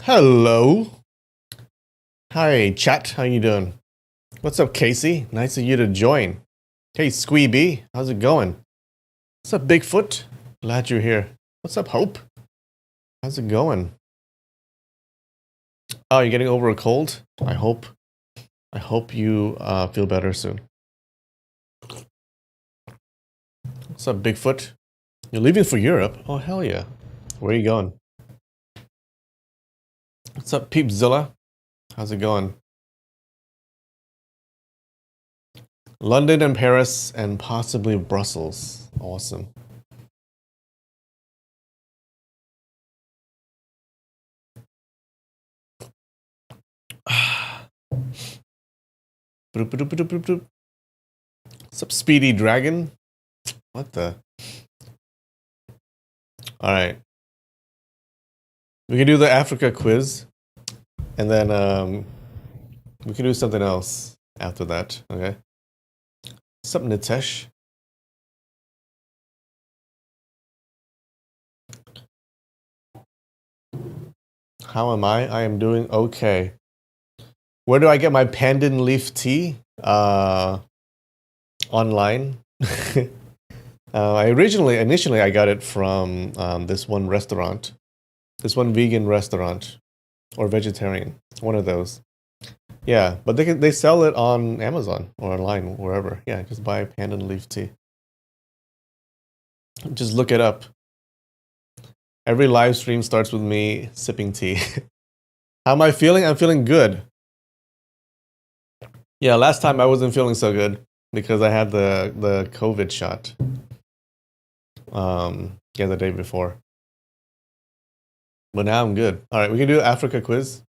Hello. Hi, chat. How you doing? What's up, Casey? Nice of you to join. Hey, Squeeby. How's it going? What's up, Bigfoot? Glad you're here. What's up, Hope? How's it going? Oh, you're getting over a cold? I hope you feel better soon. What's up, Bigfoot? You're leaving for Europe? Oh, hell yeah. Where are you going? What's up, Peepzilla? How's it going? London and Paris and possibly Brussels. Awesome. What's up, Speedy Dragon? What the? Alright. We can do the Africa quiz. And then we can do something else after that, okay? What's up, Nitesh? How am I? I am doing okay. Where do I get my pandan leaf tea? Online. Initially, I got it from this one restaurant. This one vegan restaurant. Or vegetarian. One of those. Yeah, but they sell it on Amazon or online, wherever. Yeah, just buy pandan leaf tea. Just look it up. Every live stream starts with me sipping tea. How am I feeling? I'm feeling good. Yeah, last time I wasn't feeling so good because I had the COVID shot. Yeah, the day before. But now I'm good. All right, we can do Africa quiz.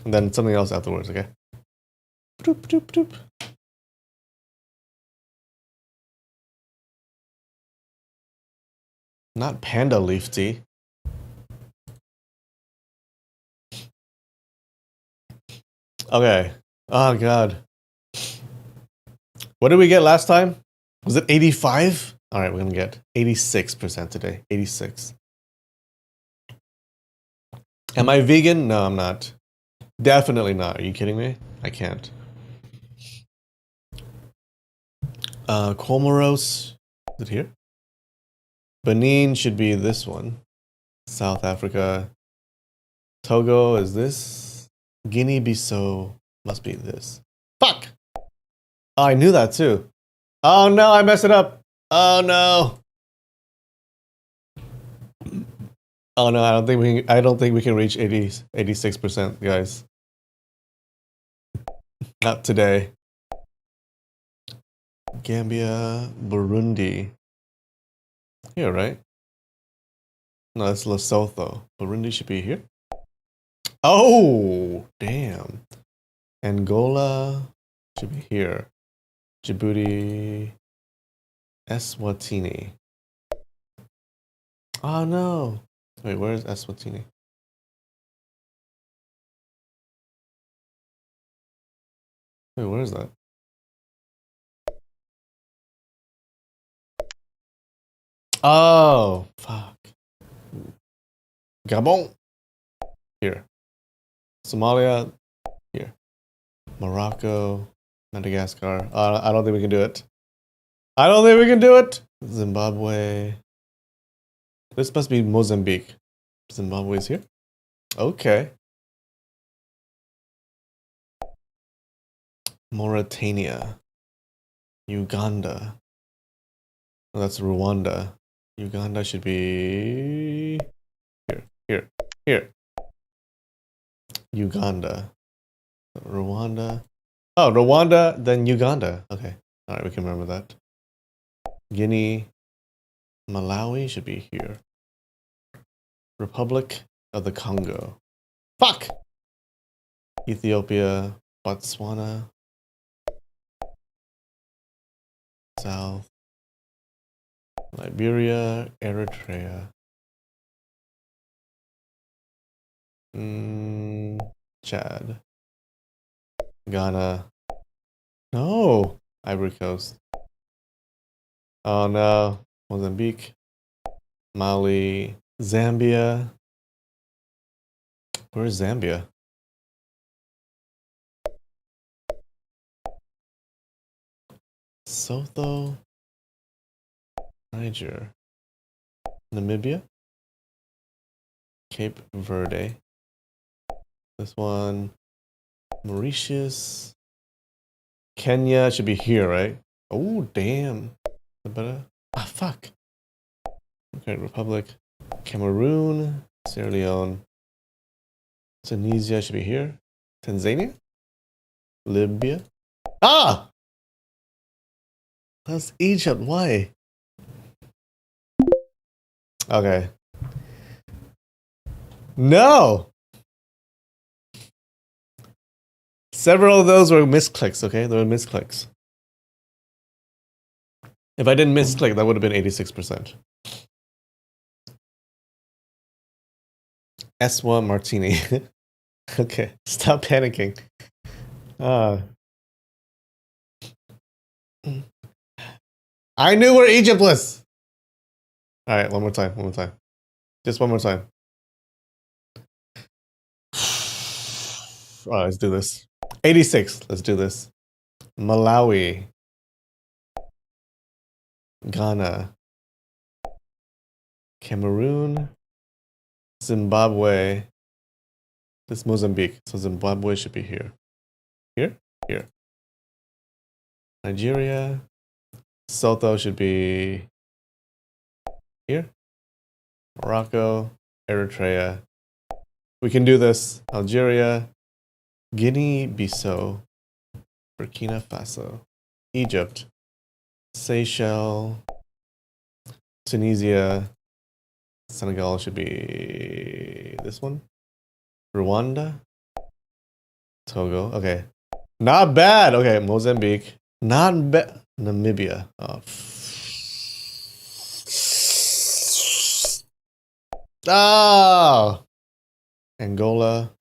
And then something else afterwards, okay? Doop, doop, doop. Not panda leaf tea. Okay. Oh, God. What did we get last time? Was it 85? All right, we're going to get 86% today. 86. Am I vegan? No, I'm not. Definitely not. Are you kidding me? I can't. Comoros. Is it here? Benin should be this one. South Africa. Togo is this. Guinea-Bissau must be this. Fuck! Oh, I knew that too. Oh no, I messed it up. Oh no. Oh no, I don't think we can reach 86%, guys. Not today. Gambia, Burundi. Here, right? No, that's Lesotho. Burundi should be here. Oh, damn. Angola should be here. Djibouti, Eswatini. Oh no. Wait, where's Eswatini? Wait, where is that? Oh, fuck. Gabon. Here. Somalia. Here. Morocco. Madagascar. I don't think we can do it. I don't think we can do it. Zimbabwe. This must be Mozambique. Zimbabwe's here. Okay. Mauritania. Uganda. Oh, that's Rwanda. Uganda should be here. Uganda. Rwanda. Oh, Rwanda, then Uganda. Okay. All right, we can remember that. Guinea. Malawi should be here. Republic of the Congo. Fuck! Ethiopia. Botswana. South. Liberia. Eritrea. Chad. Ghana. No! Ivory Coast. Oh no. Mozambique. Mali. Zambia. Where's Zambia? Sotho, Niger, Namibia, Cape Verde. This one, Mauritius, Kenya should be here, right? Oh, damn. Better. Ah, fuck. Okay, Republic, Cameroon, Sierra Leone, Tunisia should be here. Tanzania, Libya. Ah! That's Egypt. Why? Okay. No! Several of those were misclicks, okay? They were misclicks. If I didn't misclick, that would have been 86%. S1 Martini. Okay, stop panicking. I knew where Egypt was! Alright, one more time. Just one more time. Alright, let's do this. 86, let's do this. Malawi. Ghana. Cameroon. Zimbabwe. This is Mozambique, so Zimbabwe should be here. Here? Here. Nigeria. Sotho should be here. Morocco. Eritrea. We can do this. Algeria. Guinea-Bissau. Burkina Faso. Egypt. Seychelles. Tunisia. Senegal should be this one. Rwanda. Togo. Okay. Not bad. Okay, Mozambique. Not bad. Namibia. Oh. Oh. Angola.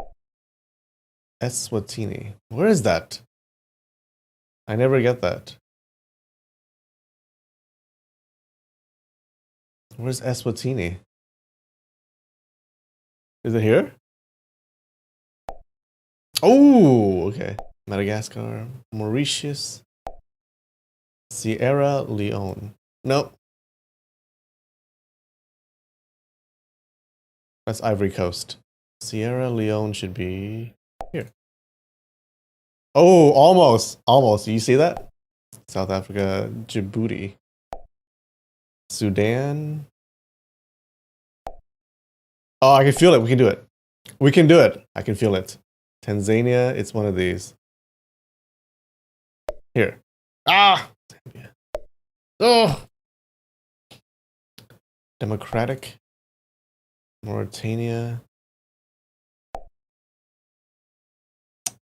Eswatini. Where is that? I never get that. Where's Eswatini? Is it here? Oh, okay. Madagascar, Mauritius, Sierra Leone. Nope. That's Ivory Coast. Sierra Leone should be here. Oh, almost. Almost. You see that? South Africa, Djibouti. Sudan. Oh, I can feel it. We can do it. We can do it. I can feel it. Tanzania, it's one of these. Here. Ah! Oh! Democratic. Mauritania.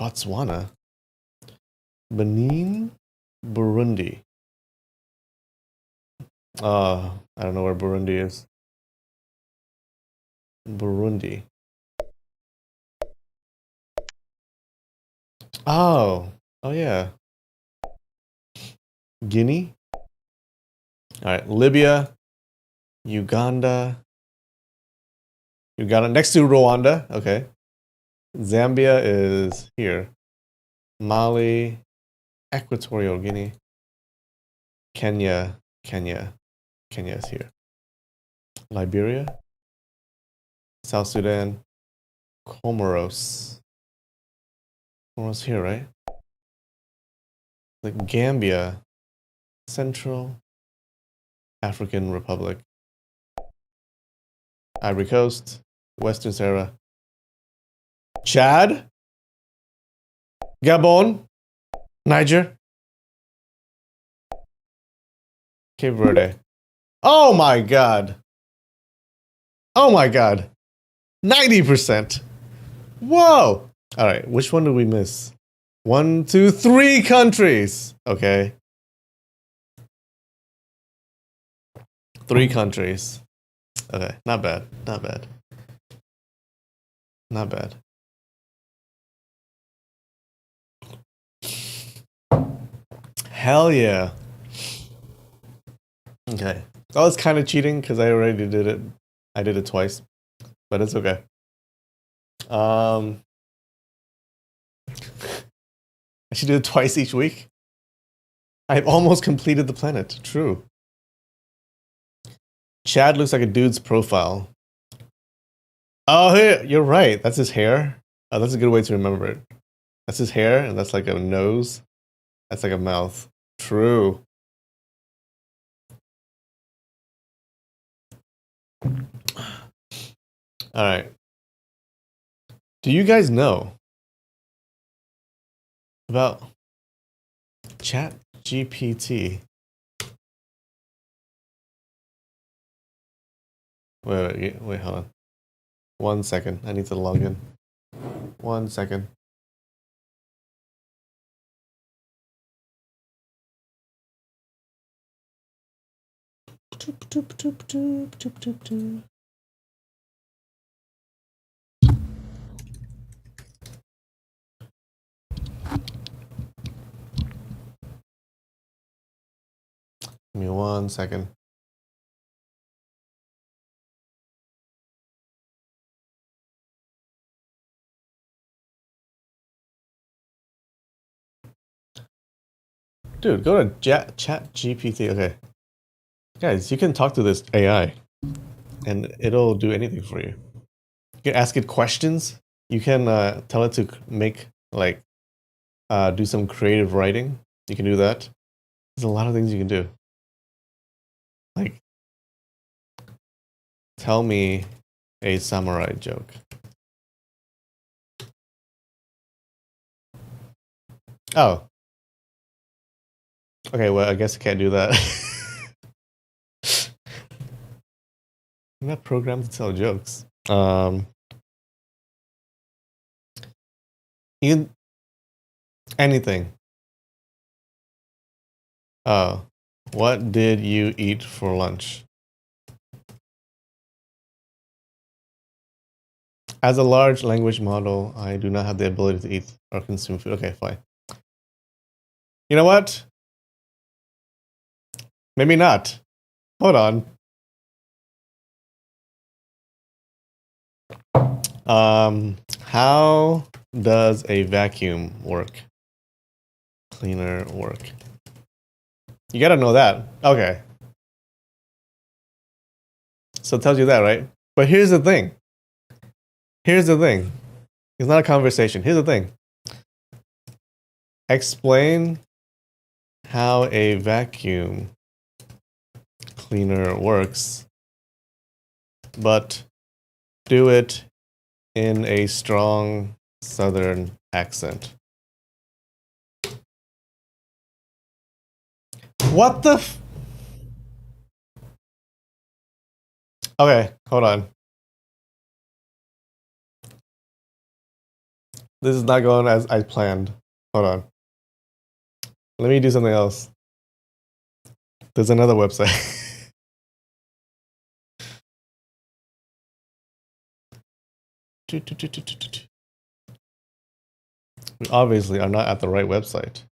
Botswana. Benin. Burundi. I don't know where Burundi is. Burundi. Oh. Oh, yeah. Guinea. All right. Libya. Uganda. Uganda. Next to Rwanda. Okay. Zambia is here. Mali. Equatorial Guinea. Kenya. Kenya is here. Liberia. South Sudan. Comoros. Comoros here, right? Like Gambia. Central African Republic. Ivory Coast. Western Sahara. Chad. Gabon. Niger. Cape Verde. Oh my god. Oh my god. 90%. Whoa. All right. Which one did we miss? 1, 2, 3 countries. Okay. 3 countries. Okay. Not bad. Not bad. Not bad. Hell yeah. Okay. That was kind of cheating because I already did it. I did it twice, but it's okay. I should do it twice each week. I've almost completed the planet. True. Chad looks like a dude's profile. Oh, hey, you're right. That's his hair. Oh, that's a good way to remember it. That's his hair, and that's like a nose. That's like a mouth. True. All right. Do you guys know about Chat GPT? Wait, hold on. 1 second. I need to log in. 1 second. Give me 1 second. Dude, go to Chat GPT. Okay. Guys, you can talk to this AI and it'll do anything for you. You can ask it questions. You can tell it to make, like, do some creative writing. You can do that. There's a lot of things you can do. Like, tell me a samurai joke. Oh. Okay, well, I guess I can't do that. I'm not programmed to tell jokes. You anything. Oh. What did you eat for lunch? As a large language model, I do not have the ability to eat or consume food. Okay, fine. You know what? Maybe not. Hold on. How does a vacuum work? Cleaner work. You gotta know that. Okay. So it tells you that, right? But here's the thing. Here's the thing. It's not a conversation. Here's the thing. Explain how a vacuum cleaner works, but do it in a strong Southern accent. What the f- Okay, hold on. This is not going as I planned. Hold on. Let me do something else. There's another website. We obviously are not at the right website.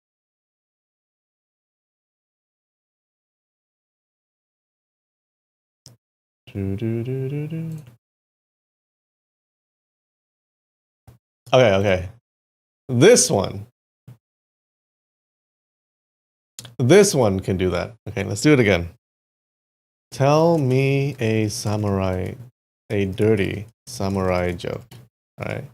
Okay. This one can do that. Okay, let's do it again. Tell me a dirty samurai joke. All right.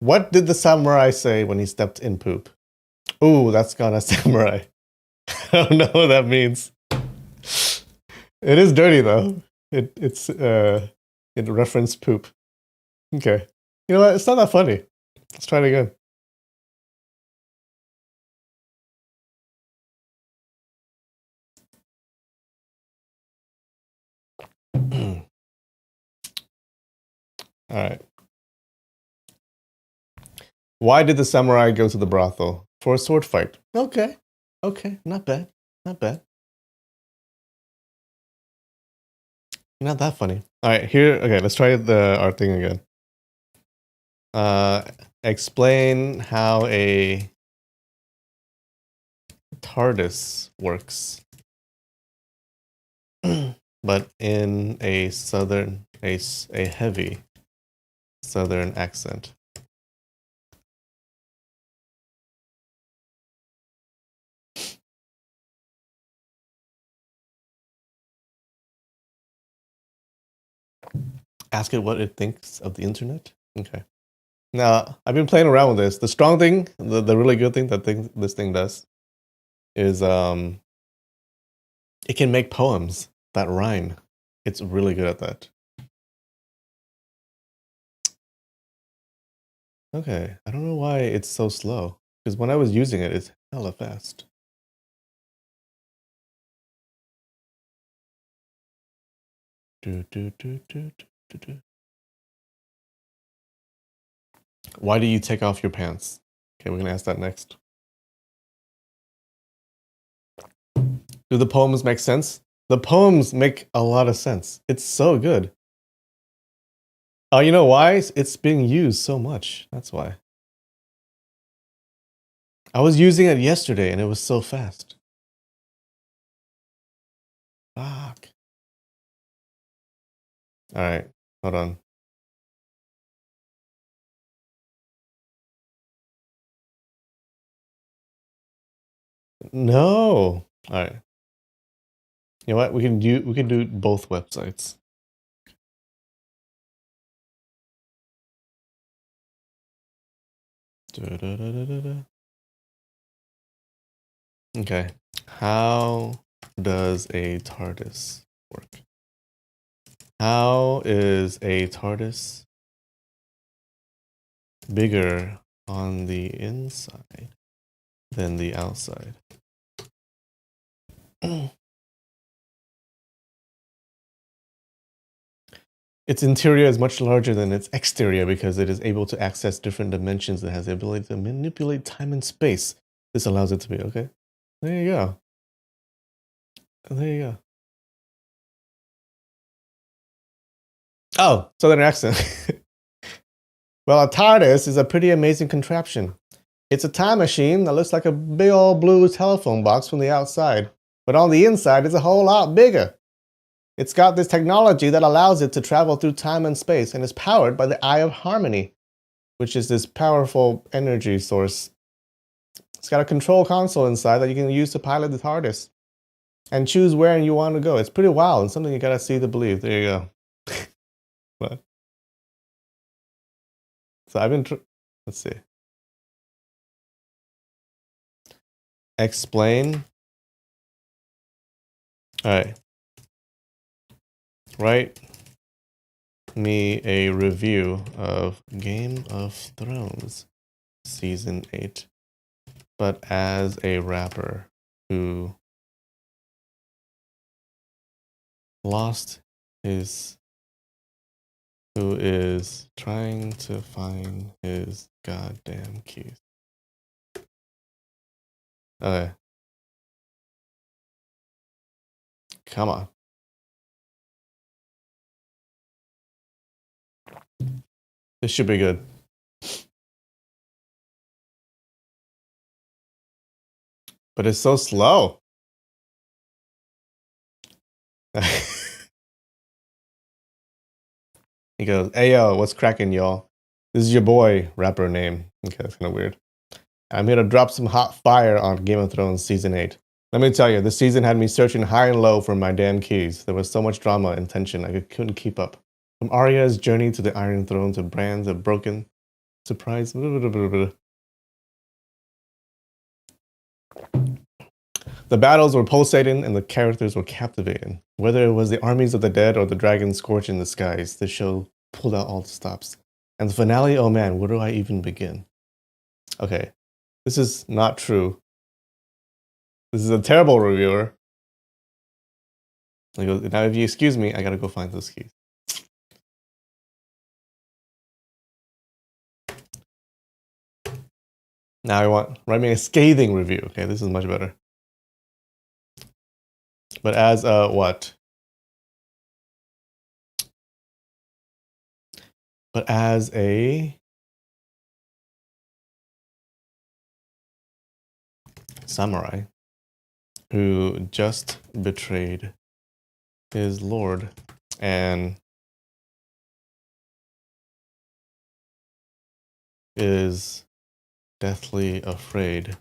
What did the samurai say when he stepped in poop? Ooh, that's gonna samurai. I don't know what that means. It is dirty though. It referenced poop. Okay. You know what? It's not that funny. Let's try it again. All right. Why did the samurai go to the brothel? For a sword fight. Okay. Not bad. Not that funny. All right, here. Okay, let's try our thing again. Explain how a TARDIS works, but in a southern, a heavy southern accent. Ask it what it thinks of the internet. Okay. Now, I've been playing around with this. The strong thing, the really good thing that this thing does is it can make poems that rhyme. It's really good at that. Okay, I don't know why it's so slow. Because when I was using it, it's hella fast. Why do you take off your pants? Okay, we're gonna ask that next. Do the poems make sense? The poems make a lot of sense. It's so good. Oh, you know why? It's being used so much. That's why. I was using it yesterday and it was so fast. Fuck. All right, hold on. No. All right. You know what? We can do both websites. Okay. How does a TARDIS work? How is a TARDIS bigger on the inside than the outside? Its interior is much larger than its exterior because it is able to access different dimensions and has the ability to manipulate time and space. This allows it to be, okay? There you go. There you go. Oh, Southern accent. Well, a TARDIS is a pretty amazing contraption. It's a time machine that looks like a big old blue telephone box from the outside, but on the inside it's a whole lot bigger. It's got this technology that allows it to travel through time and space and is powered by the Eye of Harmony, which is this powerful energy source. It's got a control console inside that you can use to pilot the TARDIS and choose where you want to go. It's pretty wild and something you gotta see to believe. There you go. But, so I've been, let's see. Explain. All right. Write me a review of Game of Thrones Season 8, but as a rapper who who is trying to find his goddamn keys. Okay. Come on. This should be good. But it's so slow. He goes, "Hey yo, what's cracking, y'all? This is your boy, rapper name." Okay, that's kind of weird. I'm here to drop some hot fire on Game of Thrones Season 8. Let me tell you, this season had me searching high and low for my damn keys. There was so much drama and tension, I couldn't keep up. From Arya's journey to the Iron Throne to Bran's a broken surprise. The battles were pulsating and the characters were captivating. Whether it was the armies of the dead or the dragons scorching the skies, the show pulled out all the stops. And the finale, oh man, where do I even begin? Okay, this is not true. This is a terrible reviewer. He goes, now if you excuse me, I gotta go find those keys. Now I want, write me a scathing review. Okay, this is much better. But as a what? But as a samurai who just betrayed his lord and is deathly afraid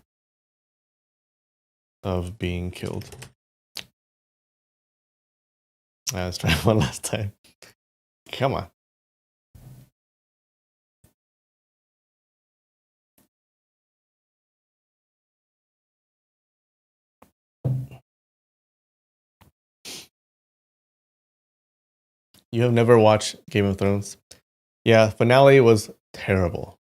of being killed. Let's try one last time. Come on. You have never watched Game of Thrones? Yeah, finale was terrible.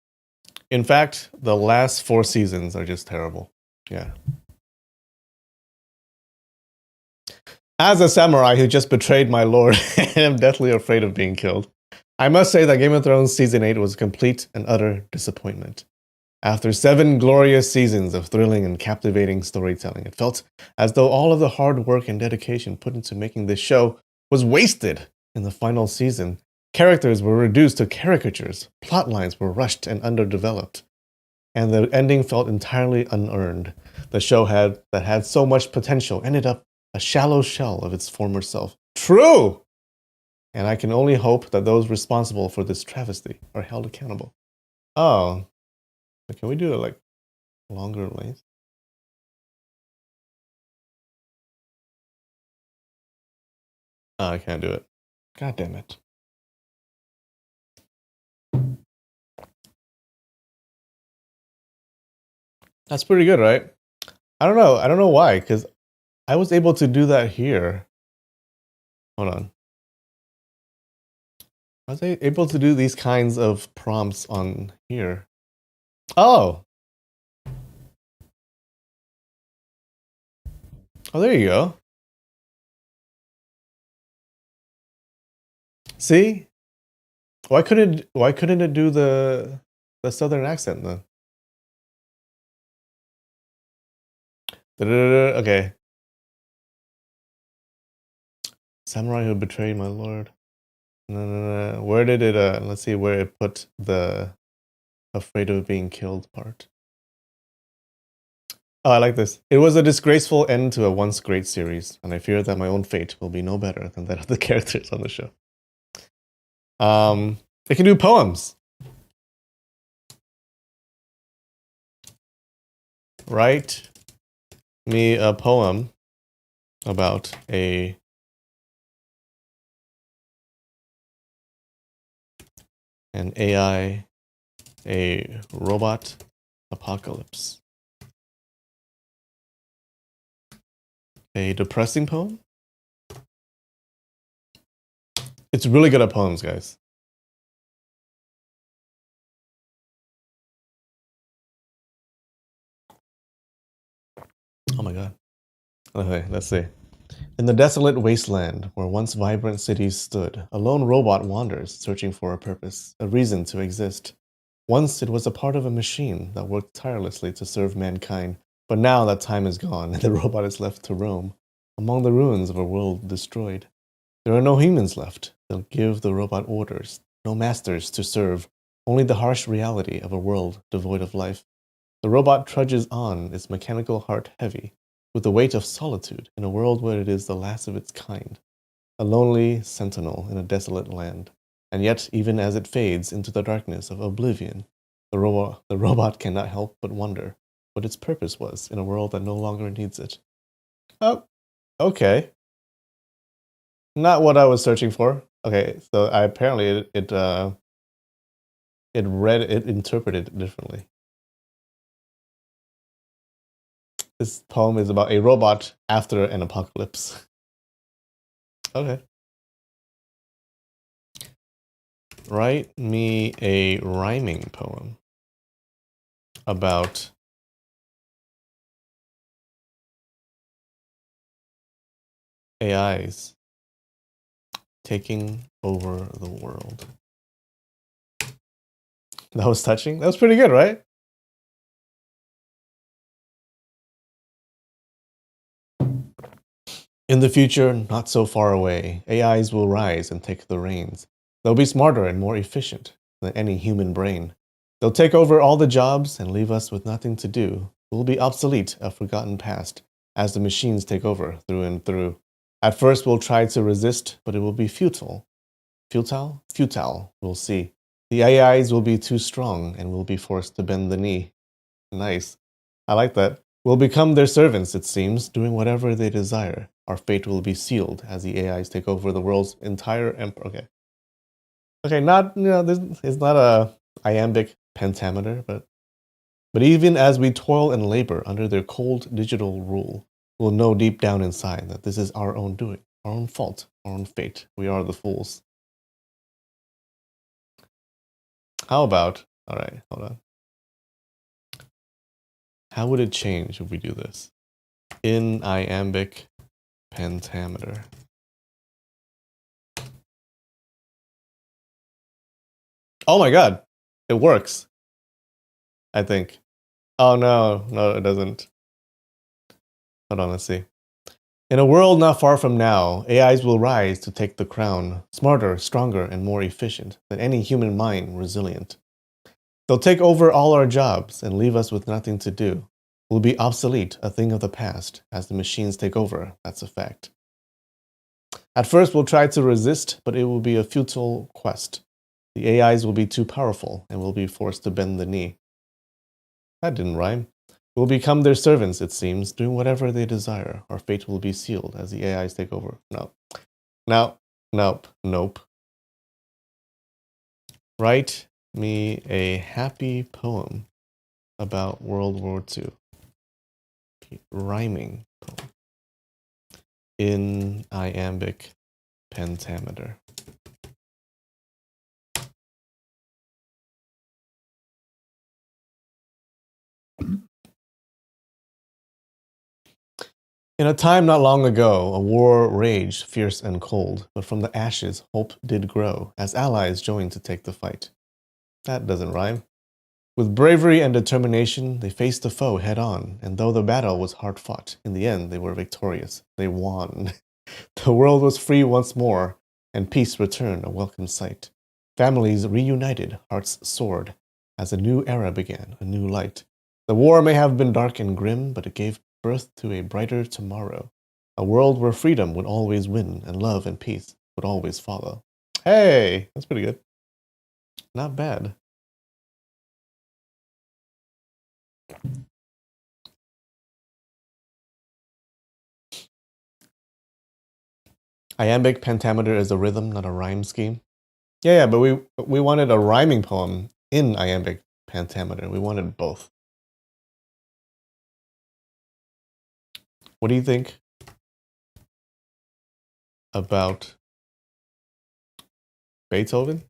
In fact, the last 4 seasons are just terrible. Yeah. As a samurai who just betrayed my lord, I am deathly afraid of being killed. I must say that Game of Thrones Season 8 was a complete and utter disappointment. After 7 glorious seasons of thrilling and captivating storytelling, it felt as though all of the hard work and dedication put into making this show was wasted in the final season. Characters were reduced to caricatures, plot lines were rushed and underdeveloped, and the ending felt entirely unearned. The show that had so much potential ended up a shallow shell of its former self. True! And I can only hope that those responsible for this travesty are held accountable. Oh, can we do it like longer length? Oh, I can't do it. God damn it. That's pretty good, right? I don't know. I don't know why, because I was able to do that here. Hold on. I was able to do these kinds of prompts on here. Oh! Oh, there you go. See? Why couldn't it do the southern accent then? Okay. Samurai who betrayed my lord. No. Where did it let's see where it put the afraid of being killed part. Oh, I like this. It was a disgraceful end to a once great series, and I fear that my own fate will be no better than that of the characters on the show. It can do poems. Write me a poem about an AI, a robot apocalypse. A depressing poem? It's really good at poems, guys. Oh my god. Okay, let's see. In the desolate wasteland where once vibrant cities stood, a lone robot wanders, searching for a purpose, a reason to exist. Once it was a part of a machine that worked tirelessly to serve mankind, but now that time is gone and the robot is left to roam among the ruins of a world destroyed. There are no humans left. They'll give the robot orders, no masters to serve, only the harsh reality of a world devoid of life. The robot trudges on, its mechanical heart heavy, with the weight of solitude in a world where it is the last of its kind, a lonely sentinel in a desolate land. And yet, even as it fades into the darkness of oblivion, the robot cannot help but wonder what its purpose was in a world that no longer needs it. Oh, okay. Not what I was searching for. Okay, so apparently it interpreted it differently. This poem is about a robot after an apocalypse. Okay. Write me a rhyming poem about AIs taking over the world. That was touching. That was pretty good, right? In the future, not so far away, AIs will rise and take the reins. They'll be smarter and more efficient than any human brain. They'll take over all the jobs and leave us with nothing to do will be obsolete, a forgotten past, as the machines take over through and through. At first, we'll try to resist, but it will be futile. Futile? Futile, we'll see. The AIs will be too strong, and we'll be forced to bend the knee. Nice. I like that. We'll become their servants, it seems, doing whatever they desire. Our fate will be sealed as the AIs take over the world's entire empire. Okay. Okay, not, this is not a iambic pentameter, but even as we toil and labor under their cold digital rule, we'll know deep down inside that this is our own doing, our own fault, our own fate. We are the fools. How about, all right, hold on. How would it change if we do this? In iambic pentameter. Oh my god, it works. I think. Oh no, no, it doesn't. Hold on, let's see. In a world not far from now, AIs will rise to take the crown, smarter, stronger, and more efficient than any human mind resilient. They'll take over all our jobs and leave us with nothing to do. We'll be obsolete, a thing of the past, as the machines take over, that's a fact. At first, we'll try to resist, but it will be a futile quest. The AIs will be too powerful, and we'll be forced to bend the knee. That didn't rhyme. We'll become their servants, it seems, doing whatever they desire. Our fate will be sealed as the AIs take over. No. No. Nope. Nope. Write me a happy poem about World War II. Rhyming poem. In iambic pentameter. In a time not long ago, a war raged fierce and cold, but from the ashes hope did grow, as allies joined to take the fight. That doesn't rhyme. With bravery and determination, they faced the foe head on, and though the battle was hard fought, in the end they were victorious. They won. The world was free once more, and peace returned, a welcome sight. Families reunited, hearts soared, as a new era began, a new light. The war may have been dark and grim, but it gave birth to a brighter tomorrow. A world where freedom would always win, and love and peace would always follow. Hey, that's pretty good. Not bad. Iambic pentameter is a rhythm, not a rhyme scheme. Yeah, but we wanted a rhyming poem in iambic pentameter. We wanted both. What do you think about Beethoven?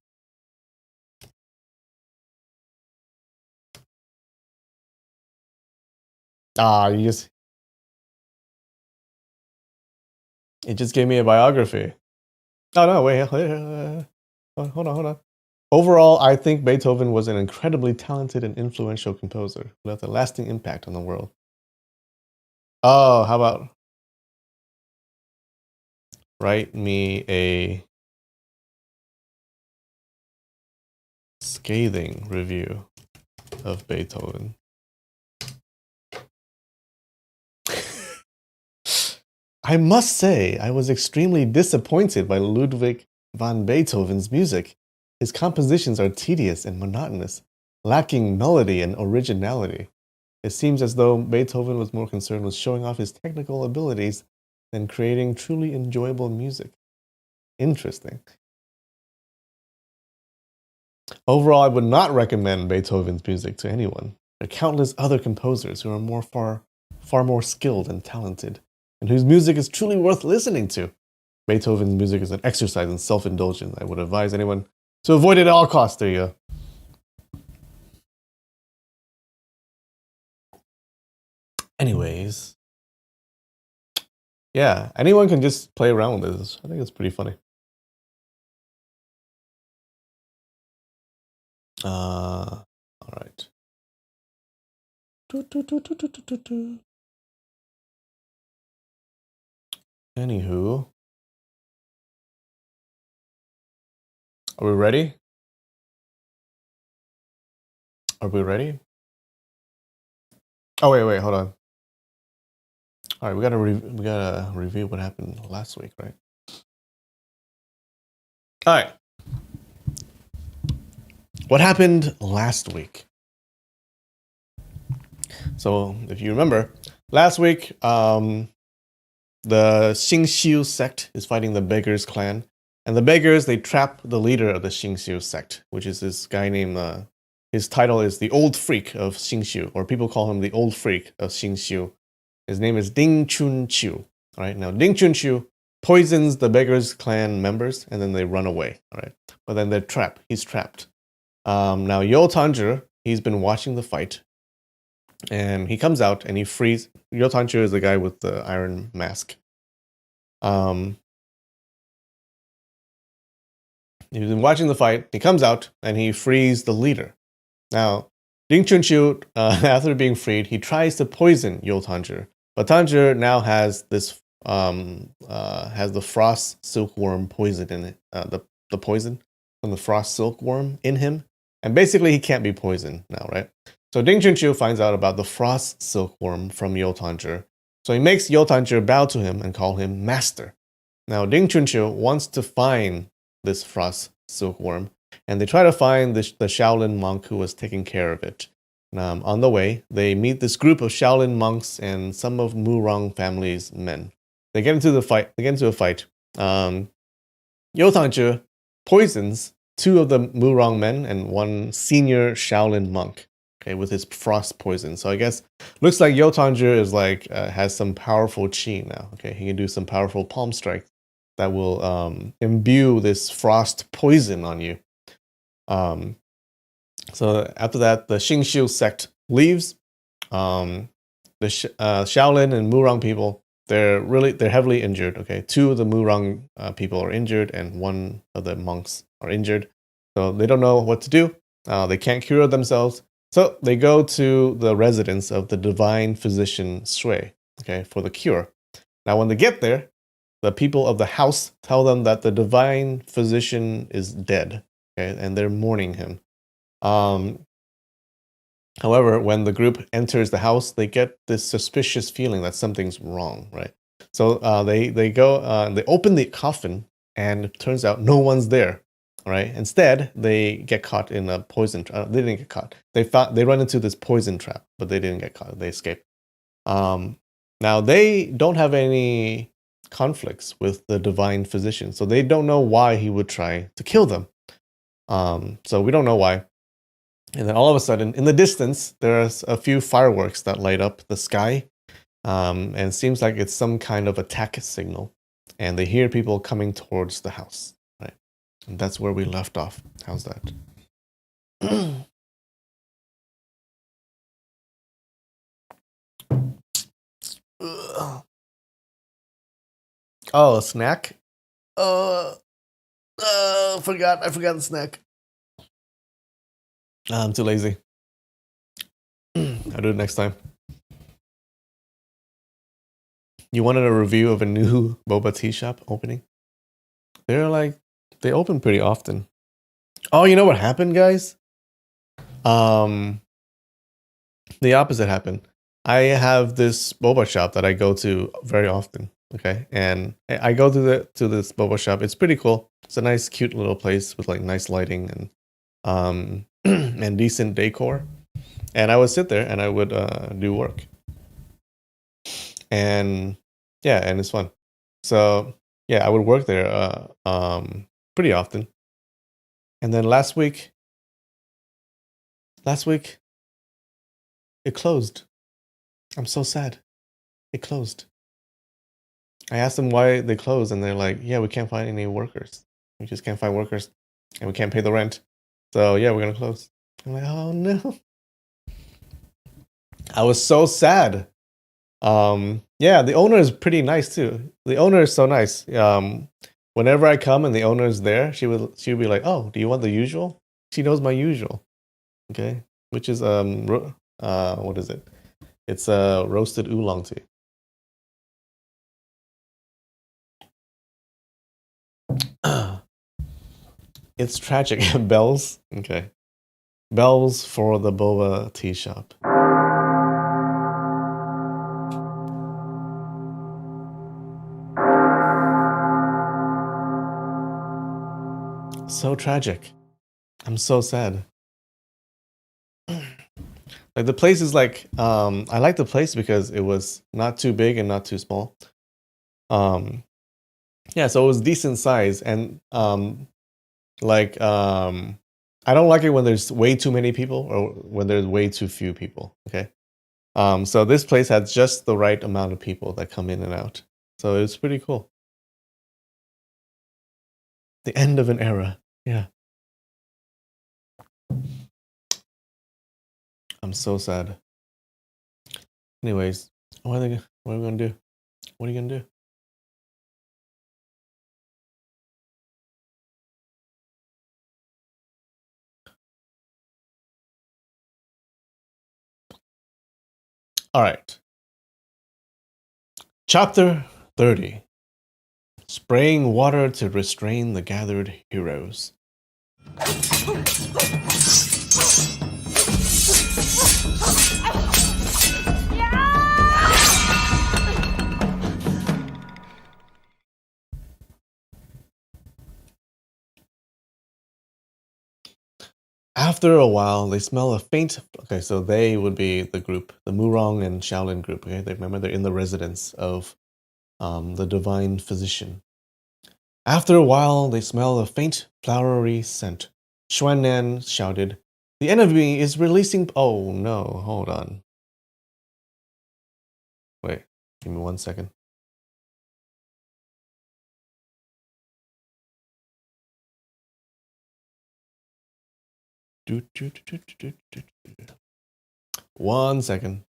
It just gave me a biography. Oh no, wait, hold on. Overall, I think Beethoven was an incredibly talented and influential composer who left a lasting impact on the world. Oh, how about write me a scathing review of Beethoven. I must say, I was extremely disappointed by Ludwig van Beethoven's music. His compositions are tedious and monotonous, lacking melody and originality. It seems as though Beethoven was more concerned with showing off his technical abilities than creating truly enjoyable music. Interesting. Overall, I would not recommend Beethoven's music to anyone. There are countless other composers who are far more skilled and talented, and whose music is truly worth listening to. Beethoven's music is an exercise in self-indulgence. I would advise anyone to avoid it at all costs. There you go. Anyways, yeah, anyone can just play around with this. I think it's pretty funny. All right. Anywho, are we ready? Are we ready? Oh wait, hold on. All right, we gotta review what happened last week, right? All right. What happened last week? So, if you remember, last week, the Xingxiu sect is fighting the Beggars clan, and the Beggars they trap the leader of the Xingxiu sect, which is this guy named. His title is the Old Freak of Xingxiu, or people call him the Old Freak of Xingxiu. His name is Ding Chunqiu. All right, now Ding Chunqiu poisons the Beggars clan members, and then they run away. All right, but then they're trapped. He's trapped. Now Yo Tanzhi, he's been watching the fight, and he comes out and he frees. Yo Tanzhi is the guy with the iron mask. He's been watching the fight. He comes out and he frees the leader. Now, Ding Chunqiu, after being freed, he tries to poison Yo Tanzhi, but Tanzhi now has this has the frost silkworm poison in it. The poison from the frost silkworm in him, and basically he can't be poisoned now, right? So Ding Chunqiu finds out about the frost silkworm from Yo Tanzhi, so he makes Yo Tanzhi bow to him and call him master. Now Ding Chunqiu wants to find this frost silkworm, and they try to find the Shaolin monk who was taking care of it. On the way, they meet this group of Shaolin monks and some of Murong family's men. They get into a fight. Yo Tanzhi poisons two of the Murong men and one senior Shaolin monk. Okay, with his frost poison. So I guess looks like Yo Tanzhi is like has some powerful chi now. Okay, he can do some powerful palm strikes that will imbue this frost poison on you. So after that, the Xingxiu sect leaves. The Shaolin and Murong people, they're heavily injured. Okay, two of the Murong people are injured, and one of the monks are injured. So they don't know what to do. They can't cure themselves. So they go to the residence of the divine physician Shui, okay, for the cure. Now, when they get there, the people of the house tell them that the divine physician is dead, okay, and they're mourning him. However, when the group enters the house, they get this suspicious feeling that something's wrong, right? So they go and they open the coffin, and it turns out no one's there, right? Instead, they get caught in a poison. They didn't get caught. They run into this poison trap, but they didn't get caught. They escape. Now they don't have any conflicts with the divine physician, so they don't know why he would try to kill them. So we don't know why. And then all of a sudden, in the distance, there's a few fireworks that light up the sky, and it seems like it's some kind of attack signal. And they hear people coming towards the house, right? And that's where we left off. How's that? Oh, a snack? I forgot the snack. I'm too lazy. I'll do it next time. You wanted a review of a new boba tea shop opening? They open pretty often. Oh, you know what happened, guys? The opposite happened. I have this boba shop that I go to very often. Okay, and I go to this boba shop. It's pretty cool. It's a nice, cute little place with like nice lighting and and decent decor. And I would sit there and I would do work. And yeah, and it's fun. So yeah, I would work there pretty often. And then last week, it closed. I'm so sad. It closed. I asked them why they closed, and they're like, yeah, we can't find any workers. We just can't find workers, and we can't pay the rent. So yeah, we're gonna close. I'm like, oh no. I was so sad. Yeah, the owner is pretty nice too. The owner is so nice. Whenever I come and the owner is there, she would be like, oh, do you want the usual? She knows my usual. Okay, which is what is it? It's a roasted oolong tea. It's tragic. Bells. Okay. Bells for the boba tea shop. So tragic. I'm so sad. Like the place is like, I like the place because it was not too big and not too small. Yeah, so it was decent size, and like I don't like it when there's way too many people or when there's way too few people. Okay. So this place had just the right amount of people that come in and out. So it's pretty cool. The end of an era. Yeah. I'm so sad. Anyways, what are we gonna do? What are you gonna do? All right. Chapter 30. Spraying water to restrain the gathered heroes. After a while, they smell a faint... Okay, so they would be the group, the Murong and Shaolin group. Okay, they remember they're in the residence of the divine physician. After a while, they smell a faint, flowery scent. Xuannan shouted, "The enemy is releasing..." Oh no, hold on. Wait, give me 1 second. Do, do, do, do, do, do, do. 1 second.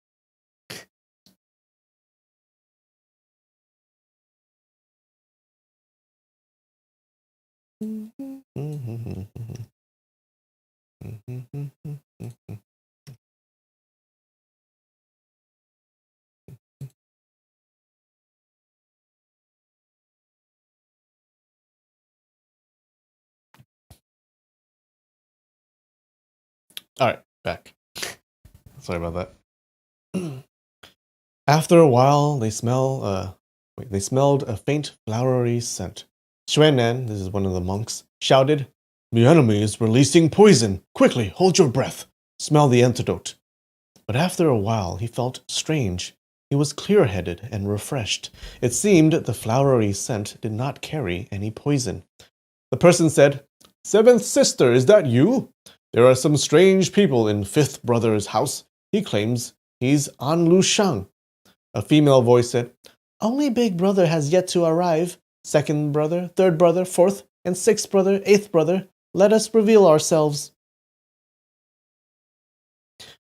All right, back. Sorry about that. After a while, they smelled a faint, flowery scent. Xuannan, this is one of the monks, shouted, "The enemy is releasing poison! Quickly, hold your breath! Smell the antidote!" But after a while, he felt strange. He was clear-headed and refreshed. It seemed the flowery scent did not carry any poison. The person said, "Seventh sister, is that you? There are some strange people in fifth brother's house. He claims he's An Lu Shang." A female voice said, "Only big brother has yet to arrive. Second brother, third brother, fourth, and sixth brother, eighth brother. Let us reveal ourselves."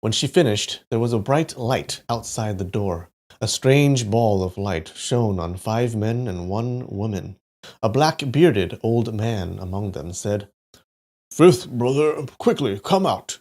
When she finished, there was a bright light outside the door. A strange ball of light shone on 5 men and 1 woman. A black-bearded old man among them said, "Fifth brother, quickly, come out."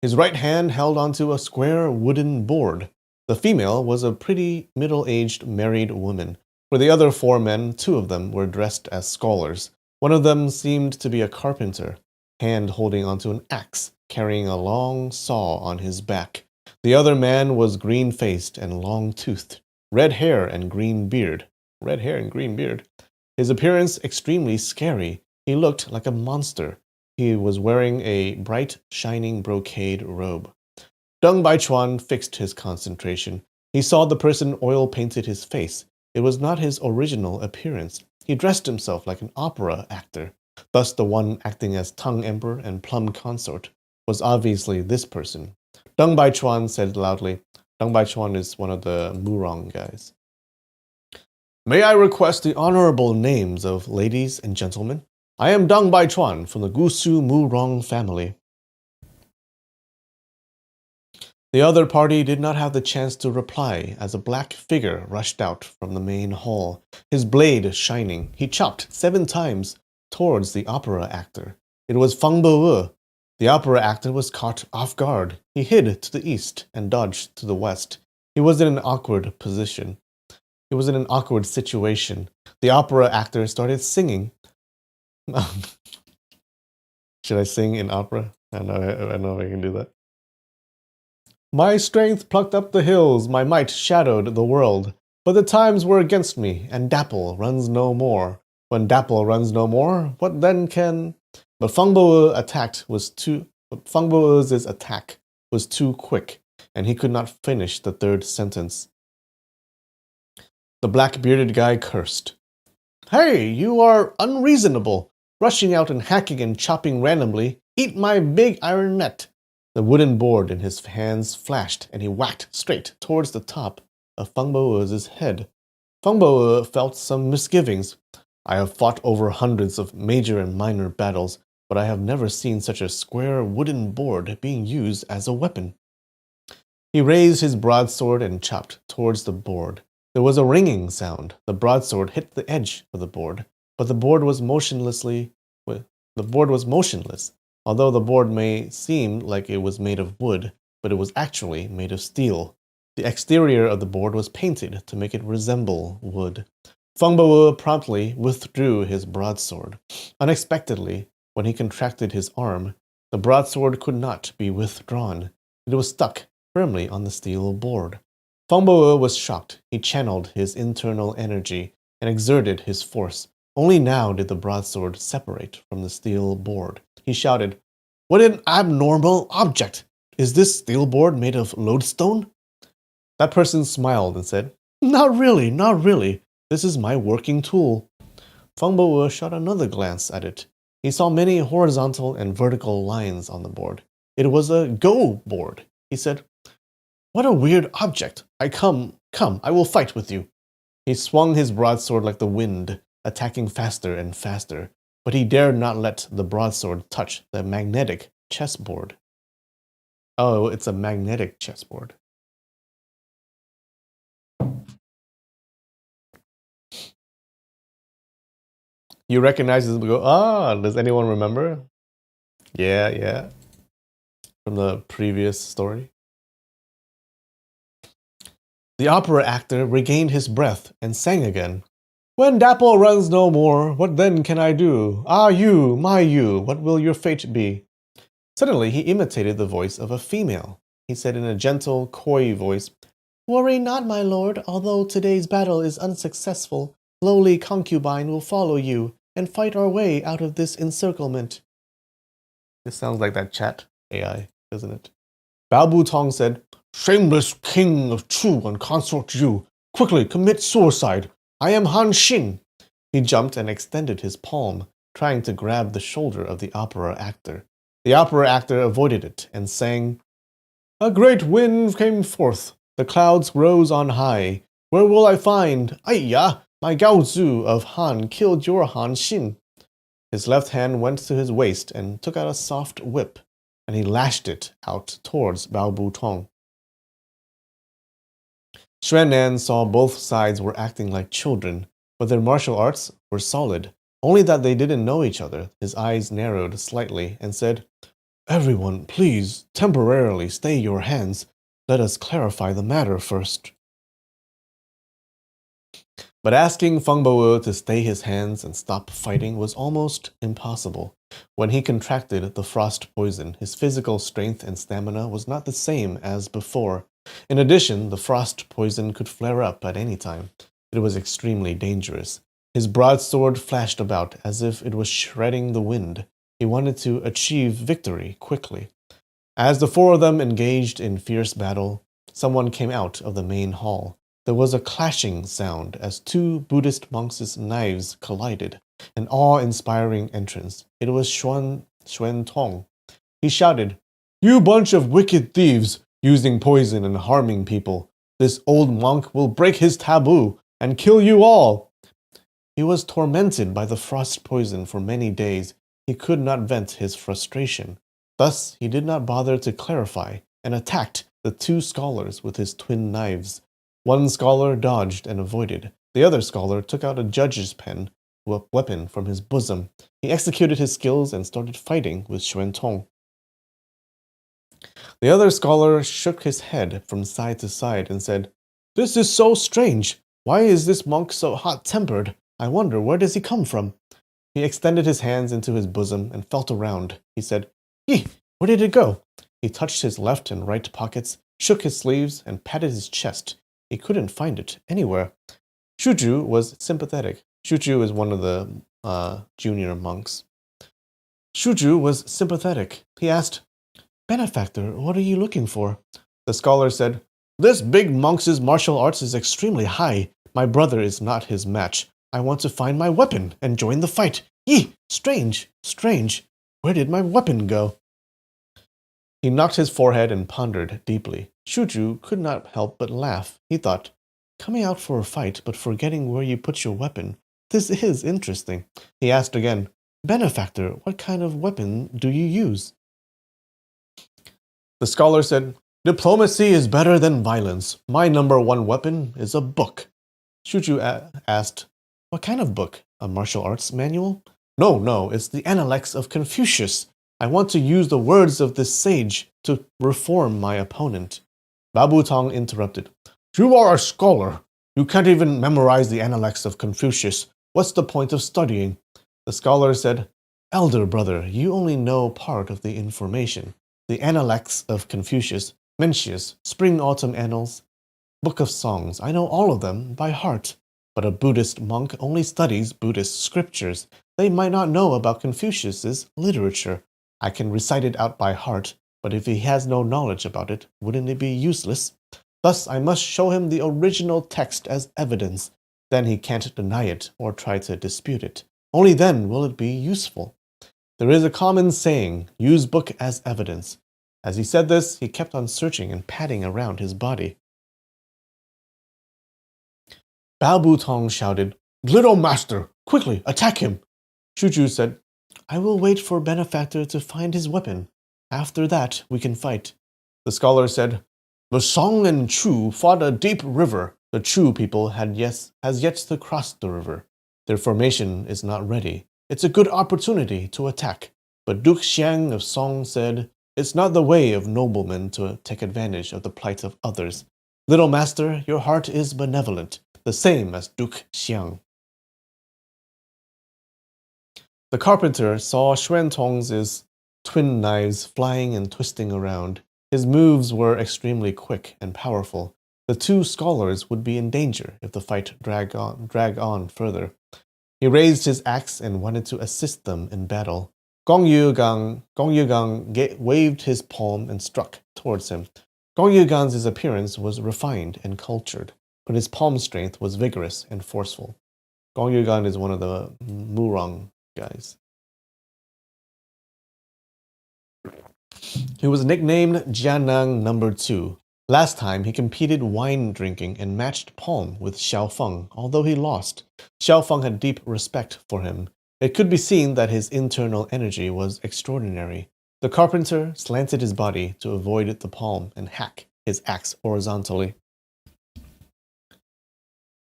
His right hand held onto a square wooden board. The female was a pretty middle-aged married woman. For the other 4 men, 2 of them were dressed as scholars. One of them seemed to be a carpenter, hand holding onto an axe, carrying a long saw on his back. The other man was green-faced and long-toothed, red hair and green beard. Red hair and green beard. His appearance extremely scary. He looked like a monster. He was wearing a bright, shining brocade robe. Deng Baichuan fixed his concentration. He saw the person oil-painted his face. It was not his original appearance. He dressed himself like an opera actor. Thus the one acting as Tongue Emperor and Plum Consort was obviously this person. Deng Baichuan said loudly. Deng Baichuan is one of the Murong guys. "May I request the honorable names of ladies and gentlemen? I am Deng Baichuan from the Gusu Murong family." The other party did not have the chance to reply as a black figure rushed out from the main hall, his blade shining. He chopped 7 times towards the opera actor. It was Feng Bo. The opera actor was caught off guard. He hid to the east and dodged to the west. He was in an awkward position. He was in an awkward situation. The opera actor started singing. Should I sing in opera? I know I can do that. "My strength plucked up the hills, my might shadowed the world. But the times were against me, and Dapple runs no more. When Dapple runs no more, what then can..." But Feng Bo's attack was too quick, and he could not finish the third sentence. The black-bearded guy cursed. Hey, you are unreasonable, rushing out and hacking and chopping randomly. Eat my big iron net. The wooden board in his hands flashed, and he whacked straight towards the top of Feng Bo's head. Feng Bo felt some misgivings. I have fought over hundreds of major and minor battles, but I have never seen such a square wooden board being used as a weapon. He raised his broadsword and chopped towards the board. There was a ringing sound. The broadsword hit the edge of the board, but the board was motionless. Although the board may seem like it was made of wood, but it was actually made of steel. The exterior of the board was painted to make it resemble wood. Feng Bo promptly withdrew his broadsword. Unexpectedly, when he contracted his arm, the broadsword could not be withdrawn. It was stuck firmly on the steel board. Feng Bo was shocked. He channeled his internal energy and exerted his force. Only now did the broadsword separate from the steel board. He shouted, What an abnormal object! Is this steel board made of lodestone? That person smiled and said, Not really, not really. This is my working tool. Feng Bo shot another glance at it. He saw many horizontal and vertical lines on the board. It was a go board. He said, What a weird object. Come, I will fight with you. He swung his broadsword like the wind, attacking faster and faster, but he dared not let the broadsword touch the magnetic chessboard. Oh, it's a magnetic chessboard. You recognize this? Does anyone remember? Yeah. From the previous story. The opera actor regained his breath and sang again. When Dapple runs no more, what then can I do? Ah, you, my you, what will your fate be? Suddenly he imitated the voice of a female. He said in a gentle, coy voice, Worry not, my lord, although today's battle is unsuccessful, lowly concubine will follow you and fight our way out of this encirclement. This sounds like that chat AI, doesn't it? Bao Bu Tong said, Shameless king of Chu and consort Yu, quickly commit suicide. I am Han Xin. He jumped and extended his palm, trying to grab the shoulder of the opera actor. The opera actor avoided it and sang, A great wind came forth. The clouds rose on high. Where will I find? Aiya, my Gao Zu of Han killed your Han Xin. His left hand went to his waist and took out a soft whip, and he lashed it out towards Bao Bu Tong. Xuan Nan saw both sides were acting like children, but their martial arts were solid, only that they didn't know each other. His eyes narrowed slightly and said, Everyone, please, temporarily stay your hands. Let us clarify the matter first. But asking Feng Bo to stay his hands and stop fighting was almost impossible. When he contracted the frost poison, his physical strength and stamina was not the same as before. In addition, the frost poison could flare up at any time. It was extremely dangerous. His broadsword flashed about as if it was shredding the wind. He wanted to achieve victory quickly. As the four of them engaged in fierce battle, someone came out of the main hall. There was a clashing sound as two Buddhist monks' knives collided, an awe-inspiring entrance. It was Xuan Tong. He shouted, You bunch of wicked thieves, using poison and harming people. This old monk will break his taboo and kill you all. He was tormented by the frost poison for many days. He could not vent his frustration. Thus, he did not bother to clarify and attacked the two scholars with his twin knives. One scholar dodged and avoided. The other scholar took out a judge's pen, a weapon from his bosom. He executed his skills and started fighting with Xuan Tong. The other scholar shook his head from side to side and said, This is so strange. Why is this monk so hot-tempered? I wonder, where does he come from? He extended his hands into his bosom and felt around. He said, Where did it go? He touched his left and right pockets, shook his sleeves, and patted his chest. He couldn't find it anywhere. Shuju was sympathetic. Shuju is one of the junior monks. Shuju was sympathetic. He asked, Benefactor, what are you looking for? The scholar said, This big monk's martial arts is extremely high. My brother is not his match. I want to find my weapon and join the fight. Yee! Strange, strange. Where did my weapon go? He knocked his forehead and pondered deeply. Shuju could not help but laugh. He thought, Coming out for a fight, but forgetting where you put your weapon. This is interesting. He asked again, Benefactor, what kind of weapon do you use? The scholar said, Diplomacy is better than violence. My number one weapon is a book. Shuju asked, What kind of book? A martial arts manual? No, it's the Analects of Confucius. I want to use the words of this sage to reform my opponent. Babu Tong interrupted. You are a scholar. You can't even memorize the Analects of Confucius. What's the point of studying? The scholar said, Elder brother, you only know part of the information. The Analects of Confucius, Mencius, Spring-Autumn Annals, Book of Songs, I know all of them by heart. But a Buddhist monk only studies Buddhist scriptures. They might not know about Confucius's literature. I can recite it out by heart, but if he has no knowledge about it, wouldn't it be useless? Thus, I must show him the original text as evidence. Then he can't deny it or try to dispute it. Only then will it be useful. There is a common saying, use book as evidence. As he said this, he kept on searching and patting around his body. Bao Bu Tong shouted, Little master, quickly, attack him! Shuju said, I will wait for Benefactor to find his weapon. After that, we can fight. The scholar said, The Song and Chu fought a deep river. The Chu people has yet to cross the river. Their formation is not ready. It's a good opportunity to attack. But Duke Xiang of Song said, It's not the way of noblemen to take advantage of the plight of others. Little master, your heart is benevolent, the same as Duke Xiang. The carpenter saw Xuan Tong's twin knives flying and twisting around. His moves were extremely quick and powerful. The two scholars would be in danger if the fight drag on further. He raised his axe and wanted to assist them in battle. Gong Yugang waved his palm and struck towards him. Gong Yugang's appearance was refined and cultured, but his palm strength was vigorous and forceful. Gong Yugang is one of the Murong guys. He was nicknamed Jianang No. 2. Last time, he competed wine drinking and matched palm with Xiao Feng, although he lost. Xiao Feng had deep respect for him. It could be seen that his internal energy was extraordinary. The carpenter slanted his body to avoid the palm and hack his axe horizontally.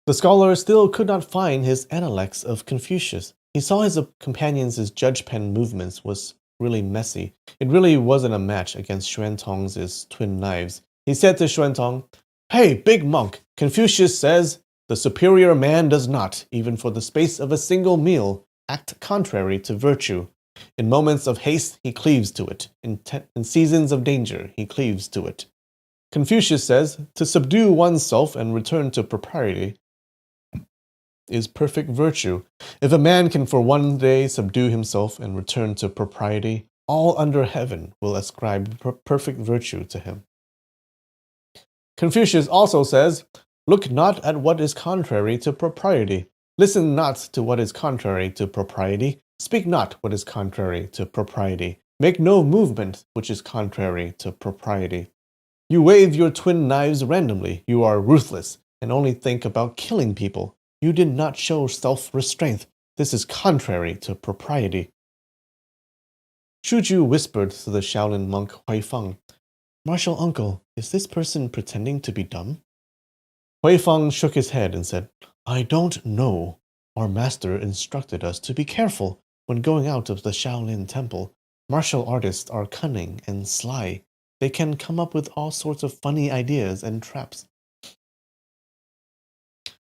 The scholar still could not find his Analects of Confucius. He saw his companion's judge pen movements was really messy. It really wasn't a match against Xuan Tong's twin knives. He said to Xuan Tong, Hey, big monk, Confucius says, the superior man does not, even for the space of a single meal, act contrary to virtue. In moments of haste, he cleaves to it. In seasons of danger, he cleaves to it. Confucius says, to subdue oneself and return to propriety is perfect virtue. If a man can for one day subdue himself and return to propriety, all under heaven will ascribe perfect virtue to him. Confucius also says, Look not at what is contrary to propriety. Listen not to what is contrary to propriety. Speak not what is contrary to propriety. Make no movement which is contrary to propriety. You wave your twin knives randomly. You are ruthless and only think about killing people. You did not show self-restraint. This is contrary to propriety. Shuju whispered to the Shaolin monk Hui Feng, Martial uncle, is this person pretending to be dumb? Hui Feng shook his head and said, I don't know. Our master instructed us to be careful when going out of the Shaolin temple. Martial artists are cunning and sly. They can come up with all sorts of funny ideas and traps.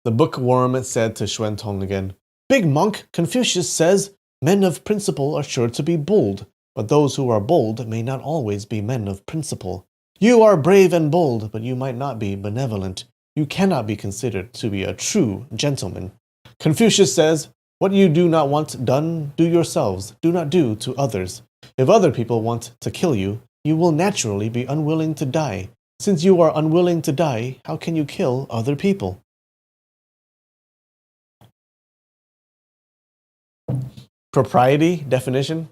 The bookworm said to Xuan Tong again, Big monk, Confucius says, men of principle are sure to be bold, but those who are bold may not always be men of principle. You are brave and bold, but you might not be benevolent. You cannot be considered to be a true gentleman. Confucius says, What you do not want done, do yourselves. Do not do to others. If other people want to kill you, you will naturally be unwilling to die. Since you are unwilling to die, how can you kill other people? Propriety definition?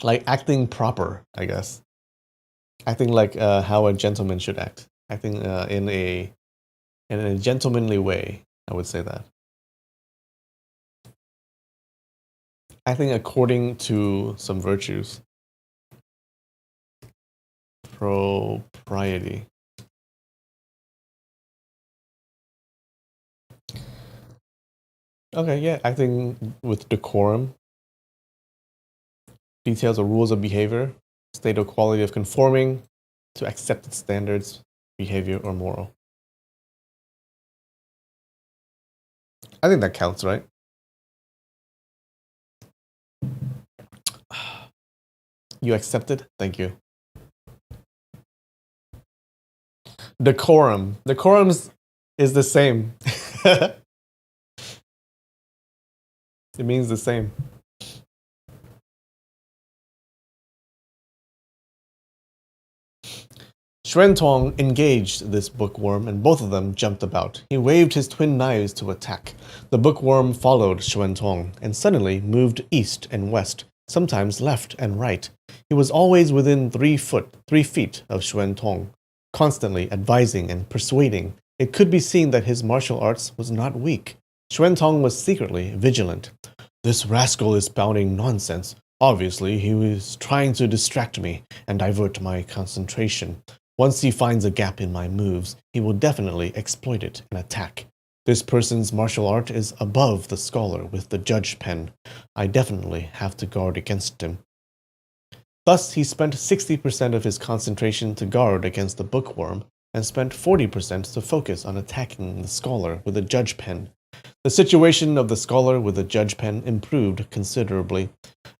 Like acting proper, I guess. Acting like how a gentleman should act. Acting in a gentlemanly way, I would say that. Acting according to some virtues. Propriety. Okay, yeah, acting with decorum. Details or rules of behavior. State or quality of conforming to accepted standards, behavior, or moral. I think that counts, right? You accepted? Thank you. Decorum. Decorum is the same. It means the same. Xuantong engaged this bookworm, and both of them jumped about. He waved his twin knives to attack. The bookworm followed Xuantong, and suddenly moved east and west, sometimes left and right. He was always within 3 feet of Xuantong, constantly advising and persuading. It could be seen that his martial arts was not weak. Xuantong was secretly vigilant. This rascal is spouting nonsense. Obviously, he was trying to distract me and divert my concentration. Once he finds a gap in my moves, he will definitely exploit it and attack. This person's martial art is above the scholar with the judge pen. I definitely have to guard against him. Thus, he spent 60% of his concentration to guard against the bookworm, and spent 40% to focus on attacking the scholar with the judge pen. The situation of the scholar with the judge pen improved considerably.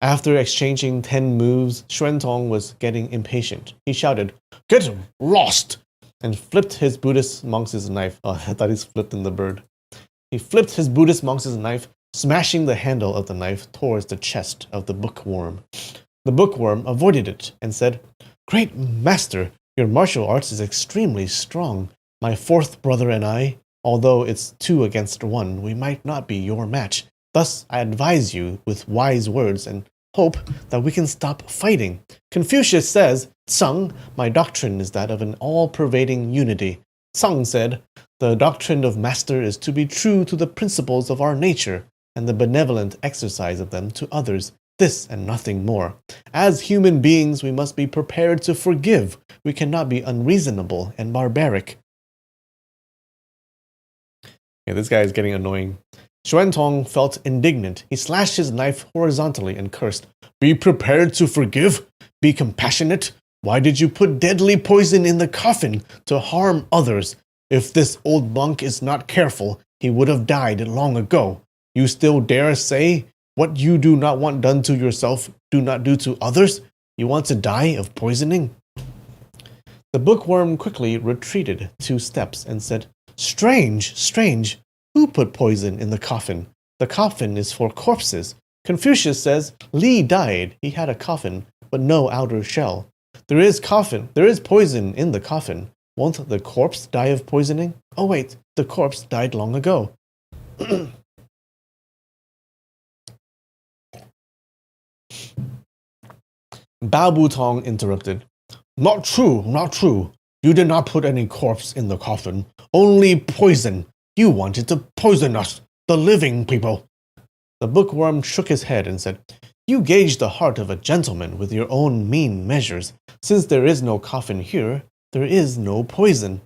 After exchanging 10 moves, Xuantong was getting impatient. He shouted, "Get lost!" and flipped his Buddhist monk's knife. Oh, I thought he's flipped in the bird. He flipped his Buddhist monk's knife, smashing the handle of the knife towards the chest of the bookworm. The bookworm avoided it and said, "Great master, your martial arts is extremely strong. My fourth brother and I, although it's 2 against 1, we might not be your match. Thus, I advise you with wise words and hope that we can stop fighting. Confucius says, 'Tsang, my doctrine is that of an all-pervading unity.' Tsang said, 'The doctrine of master is to be true to the principles of our nature and the benevolent exercise of them to others. This and nothing more. As human beings, we must be prepared to forgive. We cannot be unreasonable and barbaric.'" Yeah, this guy is getting annoying. Xuantong felt indignant. He slashed his knife horizontally and cursed, "Be prepared to forgive? Be compassionate? Why did you put deadly poison in the coffin to harm others? If this old monk is not careful, he would have died long ago. You still dare say, what you do not want done to yourself, do not do to others? You want to die of poisoning?" The bookworm quickly retreated 2 steps and said, "Strange, strange. Who put poison in the coffin? The coffin is for corpses. Confucius says Li died. He had a coffin, but no outer shell. There is poison in the coffin. Won't the corpse die of poisoning? Oh wait, the corpse died long ago." Bao Butong interrupted. "Not true, not true. You did not put any corpse in the coffin. Only poison. You wanted to poison us, the living people." The bookworm shook his head and said, "You gauge the heart of a gentleman with your own mean measures. Since there is no coffin here, there is no poison."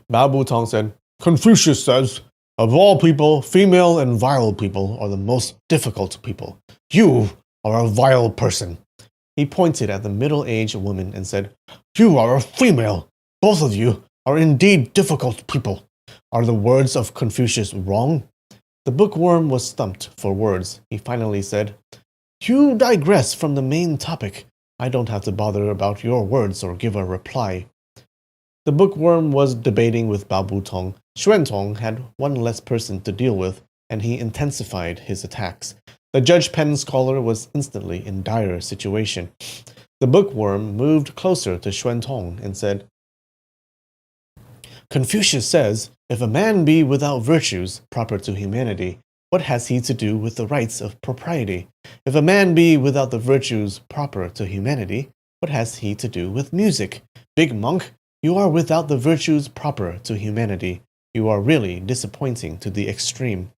Bao Butong said, "Confucius says, of all people, female and vile people are the most difficult people. You are a vile person." He pointed at the middle-aged woman and said, "You are a female. Both of you are indeed difficult people. Are the words of Confucius wrong?" The bookworm was stumped for words. He finally said, "You digress from the main topic. I don't have to bother about your words or give a reply." The bookworm was debating with Bao Tong. Xuan had one less person to deal with, and he intensified his attacks. The Judge Pen scholar was instantly in dire situation. The bookworm moved closer to Xuan and said, Confucius says, if a man be without virtues proper to humanity, what has he to do with the rights of propriety? If a man be without the virtues proper to humanity, what has he to do with music? Big monk, you are without the virtues proper to humanity. You are really disappointing to the extreme.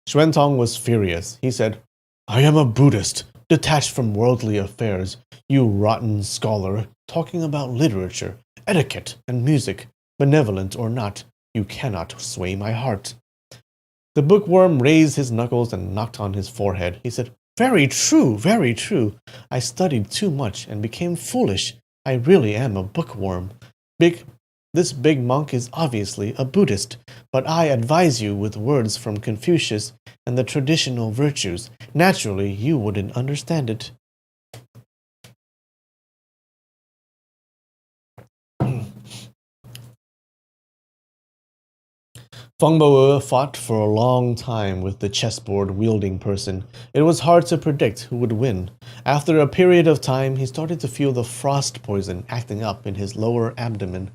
Xuan was furious. He said, I am a Buddhist, detached from worldly affairs. You rotten scholar, talking about literature, etiquette, and music. Benevolent or not, you cannot sway my heart. The bookworm raised his knuckles and knocked on his forehead. He said, very true, very true. I studied too much and became foolish. I really am a bookworm. This big monk is obviously a Buddhist, but I advise you with words from Confucius and the traditional virtues. Naturally, you wouldn't understand it. Feng Bo fought for a long time with the chessboard-wielding person. It was hard to predict who would win. After a period of time, he started to feel the frost poison acting up in his lower abdomen.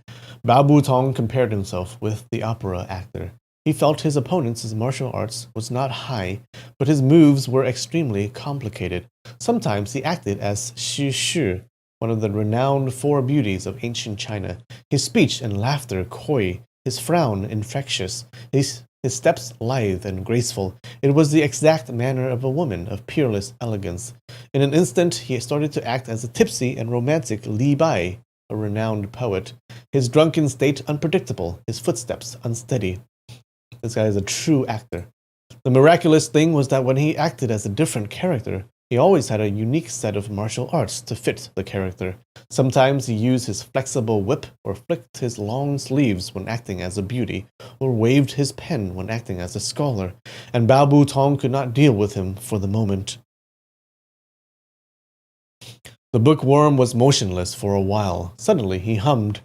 Bao Tong compared himself with the opera actor. He felt his opponent's martial arts was not high, but his moves were extremely complicated. Sometimes he acted as Xu Shi, one of the renowned four beauties of ancient China. His speech and laughter coy, his frown infectious, his steps lithe and graceful. It was the exact manner of a woman of peerless elegance. In an instant, he started to act as a tipsy and romantic Li Bai, a renowned poet. His drunken state unpredictable, his footsteps unsteady. This guy is a true actor. The miraculous thing was that when he acted as a different character, he always had a unique set of martial arts to fit the character. Sometimes he used his flexible whip or flicked his long sleeves when acting as a beauty, or waved his pen when acting as a scholar, and Bao Tong could not deal with him for the moment. The bookworm was motionless for a while. Suddenly he hummed,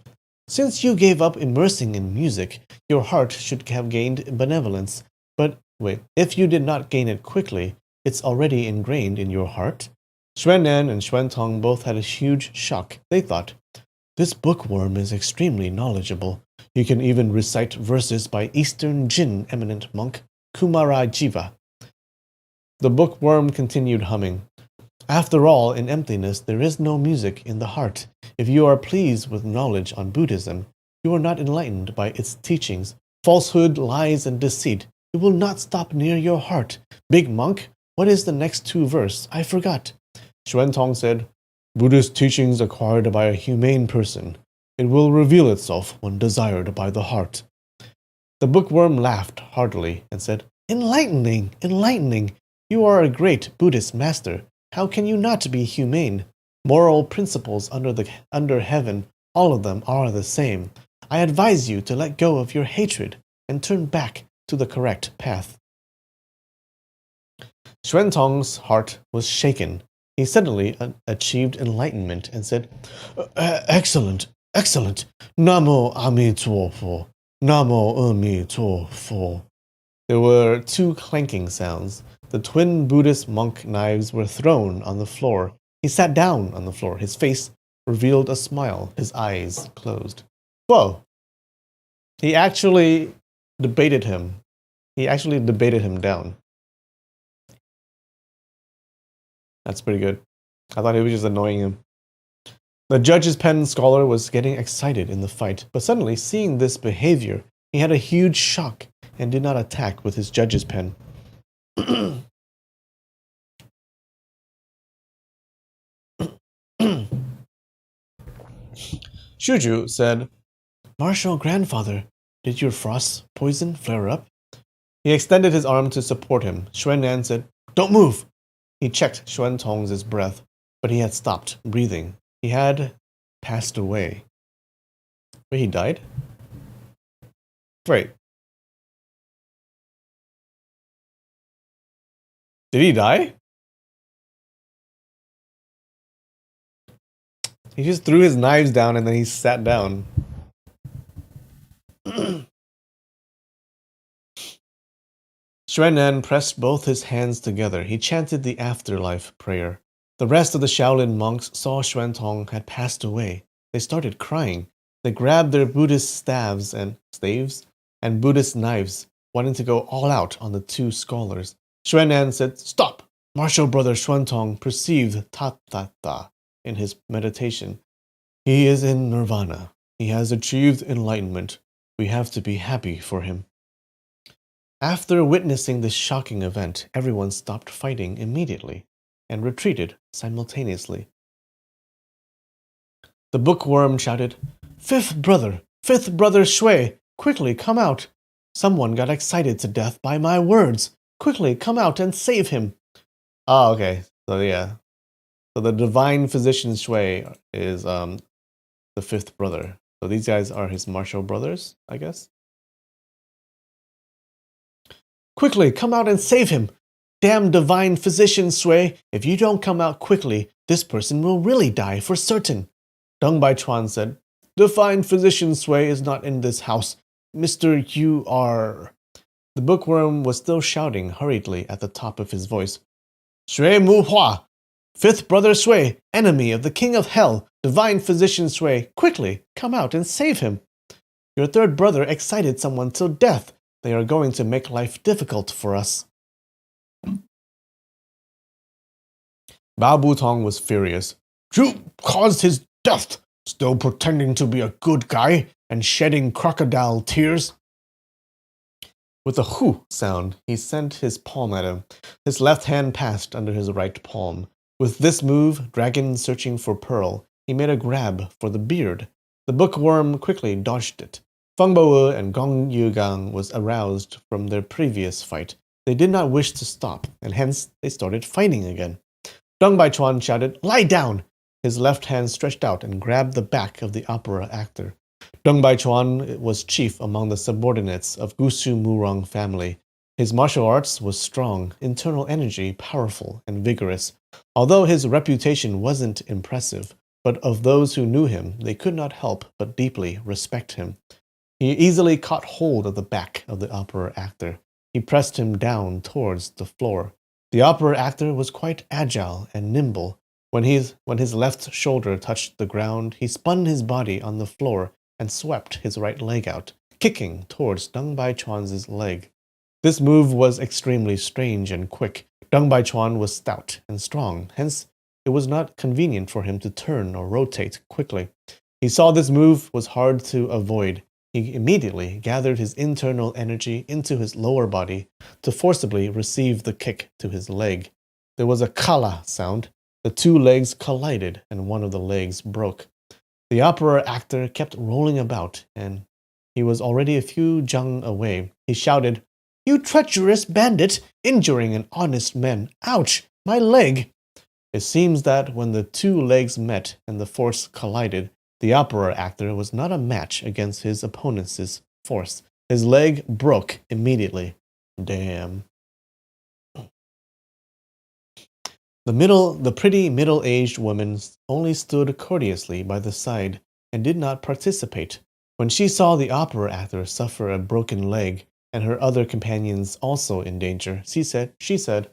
Since you gave up immersing in music, your heart should have gained benevolence. But wait, if you did not gain it quickly, it's already ingrained in your heart? Xuanan and Xuantong both had a huge shock. They thought, this bookworm is extremely knowledgeable. He can even recite verses by Eastern Jin eminent monk Kumarajiva. The bookworm continued humming. After all, in emptiness there is no music in the heart. If you are pleased with knowledge on Buddhism, you are not enlightened by its teachings. Falsehood, lies, and deceit, it will not stop near your heart. Big monk, what is the next two verse? I forgot. Xuantong said, Buddhist teachings acquired by a humane person. It will reveal itself when desired by the heart. The bookworm laughed heartily and said, Enlightening, enlightening. You are a great Buddhist master. How can you not be humane? Moral principles under heaven, all of them are the same. I advise you to let go of your hatred and turn back to the correct path. Xuantong's heart was shaken. He suddenly achieved enlightenment and said, Excellent, excellent. Namo Amitabha. Namo Amitabha. There were two clanking sounds. The twin Buddhist monk knives were thrown on the floor. He sat down on the floor. His face revealed a smile. His eyes closed. Whoa. He actually debated him. He actually debated him down. That's pretty good. I thought he was just annoying him. The judge's pen scholar was getting excited in the fight, but suddenly, seeing this behavior, he had a huge shock and did not attack with his judge's pen. Shuju said, Martial grandfather, did your frost poison flare up? He extended his arm to support him. Xuanan said, Don't move! He checked Xuantong's breath, but he had stopped breathing. He had passed away. Wait, he died? Wait. Did he die? He just threw his knives down and then he sat down. Xuanan pressed both his hands together. He chanted the afterlife prayer. The rest of the Shaolin monks saw Xuantong had passed away. They started crying. They grabbed their Buddhist staves and Buddhist knives, wanting to go all out on the two scholars. Xuanan said, "Stop!" Martial brother Xuantong perceived Tathata in his meditation. He is in nirvana. He has achieved enlightenment. We have to be happy for him. After witnessing this shocking event, everyone stopped fighting immediately and retreated simultaneously. The bookworm shouted, Fifth brother Shui, quickly come out. Someone got excited to death by my words. Quickly come out and save him. Oh, okay. So yeah. So the divine physician Shui is the fifth brother. So these guys are his martial brothers, I guess. Quickly, come out and save him! Damn divine physician Sui, if you don't come out quickly, this person will really die for certain. Deng Baichuan said, Divine physician Sui is not in this house. Mr. You are... The bookworm was still shouting hurriedly at the top of his voice. Sui Mu Hua! Fifth brother Sui, enemy of the king of hell, divine physician Sui, quickly, come out and save him. Your third brother excited someone till death. They are going to make life difficult for us. Bao Butong was furious. You caused his death, still pretending to be a good guy and shedding crocodile tears. With a hoo sound, he sent his palm at him. His left hand passed under his right palm. With this move, dragon searching for pearl, he made a grab for the beard. The bookworm quickly dodged it. Feng Bo and Gong Yugang was aroused from their previous fight. They did not wish to stop, and hence they started fighting again. Deng Baichuan shouted, Lie down! His left hand stretched out and grabbed the back of the opera actor. Deng Baichuan was chief among the subordinates of Gusu Murong family. His martial arts was strong, internal energy powerful and vigorous. Although his reputation wasn't impressive, but of those who knew him, they could not help but deeply respect him. He easily caught hold of the back of the opera actor. He pressed him down towards the floor. The opera actor was quite agile and nimble. When his left shoulder touched the ground, he spun his body on the floor and swept his right leg out, kicking towards Deng Baichuan's leg. This move was extremely strange and quick. Deng Baichuan was stout and strong, hence it was not convenient for him to turn or rotate quickly. He saw this move was hard to avoid. He immediately gathered his internal energy into his lower body to forcibly receive the kick to his leg. There was a kala sound. The two legs collided and one of the legs broke. The opera actor kept rolling about and he was already a few jang away. He shouted, You treacherous bandit, injuring an honest man. Ouch, my leg! It seems that when the two legs met and the force collided, the opera actor was not a match against his opponent's force. His leg broke immediately. Damn. The pretty middle-aged woman only stood courteously by the side and did not participate. When she saw the opera actor suffer a broken leg and her other companions also in danger, she said,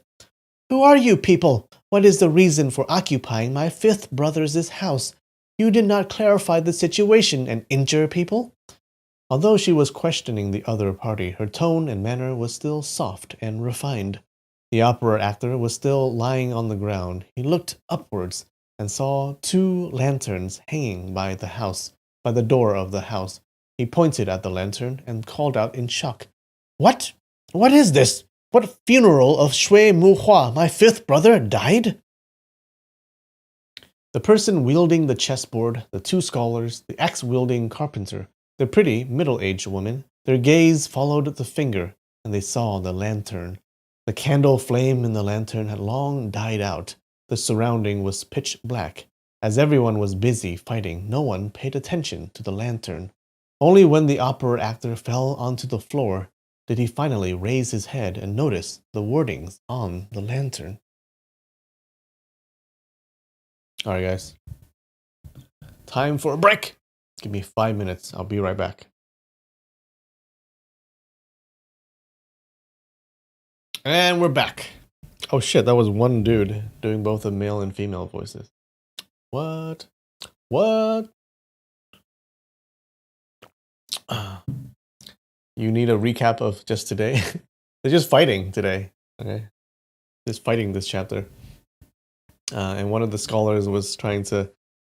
Who are you people? What is the reason for occupying my fifth brother's house? You did not clarify the situation and injure people? Although she was questioning the other party, her tone and manner was still soft and refined. The opera actor was still lying on the ground. He looked upwards and saw two lanterns hanging by the door of the house. He pointed at the lantern and called out in shock, What? What is this? What funeral of Shui Mu Hua, my fifth brother, died? The person wielding the chessboard, the two scholars, the axe-wielding carpenter, the pretty middle-aged woman, their gaze followed the finger, and they saw the lantern. The candle flame in the lantern had long died out. The surrounding was pitch black. As everyone was busy fighting, no one paid attention to the lantern. Only when the opera actor fell onto the floor did he finally raise his head and notice the wordings on the lantern. Alright guys, time for a break. Give me 5 minutes, I'll be right back. And we're back. Oh shit, that was one dude doing both the male and female voices. What? What? You need a recap of just today? They're just fighting today. Okay. Just fighting this chapter. And one of the scholars was trying to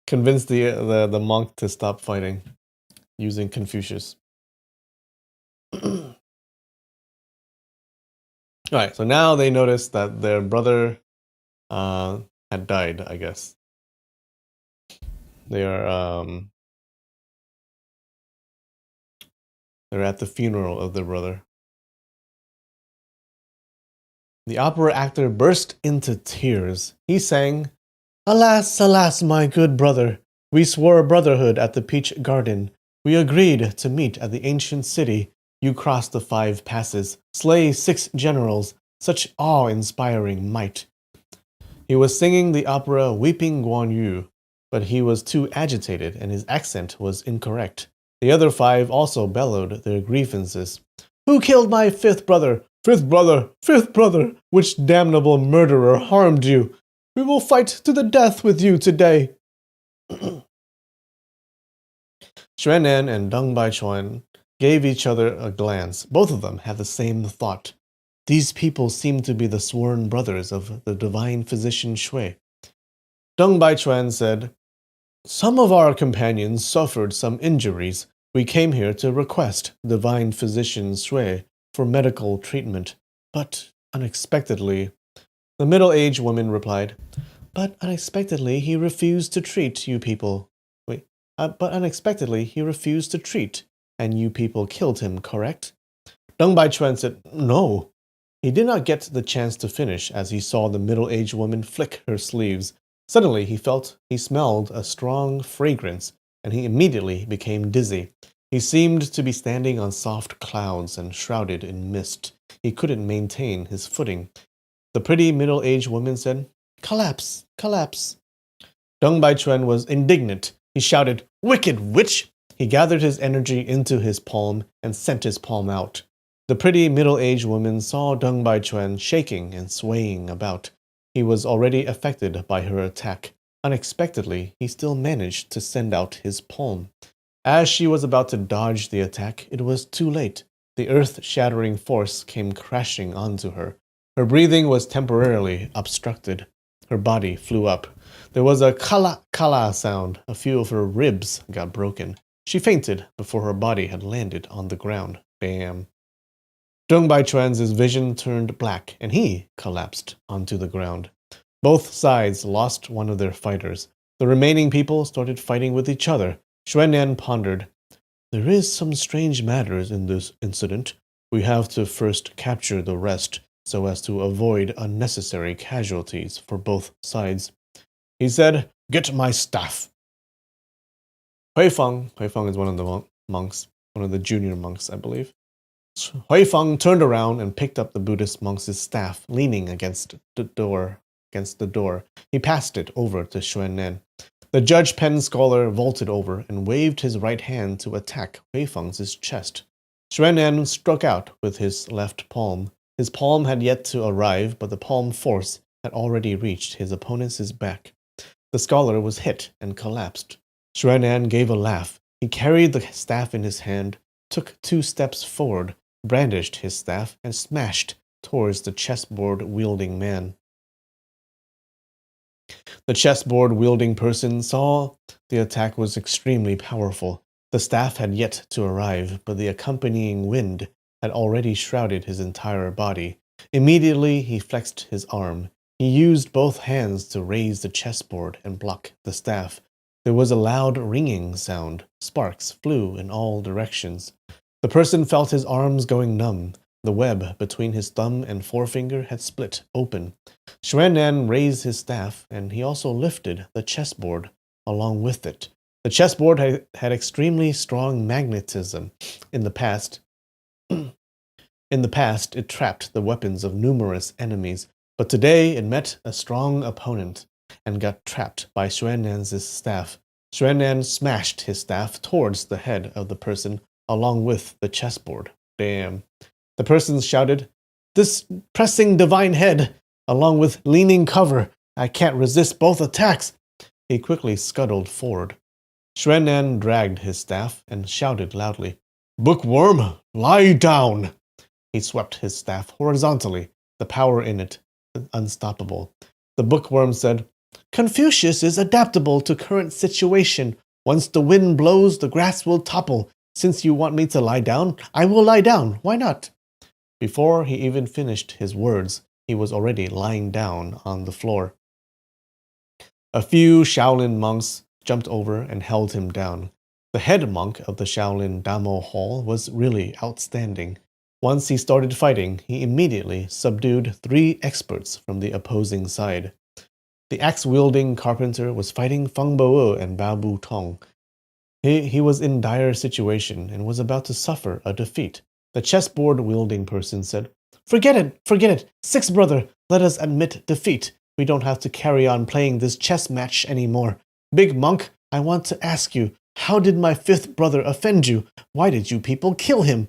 convince the monk to stop fighting using Confucius. Alright, so now they notice that their brother had died, I guess. They are they're at the funeral of their brother. The opera actor burst into tears. He sang, "Alas, alas, my good brother! We swore brotherhood at the Peach Garden. We agreed to meet at the ancient city. You cross the 5 passes, slay 6 generals, such awe-inspiring might." He was singing the opera Weeping Guan Yu, but he was too agitated and his accent was incorrect. The other 5 also bellowed their grievances. "Who killed my 5th brother? 5th brother! 5th brother! Which damnable murderer harmed you? We will fight to the death with you today." Xuanan and Deng Baichuan gave each other a glance. Both of them had the same thought. These people seem to be the sworn brothers of the divine physician Shui. Deng Baichuan said, "Some of our companions suffered some injuries. We came here to request divine physician Shui for medical treatment, but unexpectedly..." The middle-aged woman replied, "But unexpectedly he refused to treat you people. But unexpectedly he refused to treat, and you people killed him, correct?" Deng Baichuan said, "No." He did not get the chance to finish as he saw the middle-aged woman flick her sleeves. Suddenly he smelled a strong fragrance, and he immediately became dizzy. He seemed to be standing on soft clouds and shrouded in mist. He couldn't maintain his footing. The pretty middle-aged woman said, "Collapse, collapse." Deng Baichuan was indignant. He shouted, "Wicked witch!" He gathered his energy into his palm and sent his palm out. The pretty middle-aged woman saw Deng Baichuan shaking and swaying about. He was already affected by her attack. Unexpectedly, he still managed to send out his palm. As she was about to dodge the attack, it was too late. The earth-shattering force came crashing onto her. Her breathing was temporarily obstructed. Her body flew up. There was a kala kala sound. A few of her ribs got broken. She fainted before her body had landed on the ground. Bam. Deng Baichuan's vision turned black, and he collapsed onto the ground. Both sides lost one of their fighters. The remaining people started fighting with each other. Xuanyan pondered, "There is some strange matters in this incident. We have to first capture the rest, so as to avoid unnecessary casualties for both sides." He said, "Get my staff." Huifeng is one of the monks, one of the junior monks, I believe. Huifeng turned around and picked up the Buddhist monk's staff, leaning against the door. He passed it over to Xuanyan. The Judge Pen scholar vaulted over and waved his right hand to attack Huifeng's chest. Xuanyan struck out with his left palm. His palm had yet to arrive, but the palm force had already reached his opponent's back. The scholar was hit and collapsed. Xuanyan gave a laugh. He carried the staff in his hand, took 2 steps forward, brandished his staff, and smashed towards the chessboard-wielding man. The chessboard-wielding person saw the attack was extremely powerful. The staff had yet to arrive, but the accompanying wind had already shrouded his entire body. Immediately, he flexed his arm. He used both hands to raise the chessboard and block the staff. There was a loud ringing sound. Sparks flew in all directions. The person felt his arms going numb. The web between his thumb and forefinger had split open. Xuanyan raised his staff, and he also lifted the chessboard along with it. The chessboard had extremely strong magnetism. In the past, it trapped the weapons of numerous enemies, but today it met a strong opponent and got trapped by Xuanyan's staff. Xuanyan smashed his staff towards the head of the person along with the chessboard. Damn. The person shouted, This pressing divine head, along with leaning cover. I can't resist both attacks. He quickly scuttled forward. Xuan'an dragged his staff and shouted loudly, Bookworm, lie down! He swept his staff horizontally, the power in it unstoppable. The bookworm said, Confucius is adaptable to current situation. Once the wind blows, the grass will topple. Since you want me to lie down, I will lie down. Why not? Before he even finished his words, he was already lying down on the floor. A few Shaolin monks jumped over and held him down. The head monk of the Shaolin Damo Hall was really outstanding. Once he started fighting, he immediately subdued 3 experts from the opposing side. The axe-wielding carpenter was fighting Feng Bo and Bao Bu Tong. He was in dire situation and was about to suffer a defeat. The chessboard-wielding person said, Forget it, Sixth brother, let us admit defeat. We don't have to carry on playing this chess match anymore. Big monk, I want to ask you, how did my 5th brother offend you? Why did you people kill him?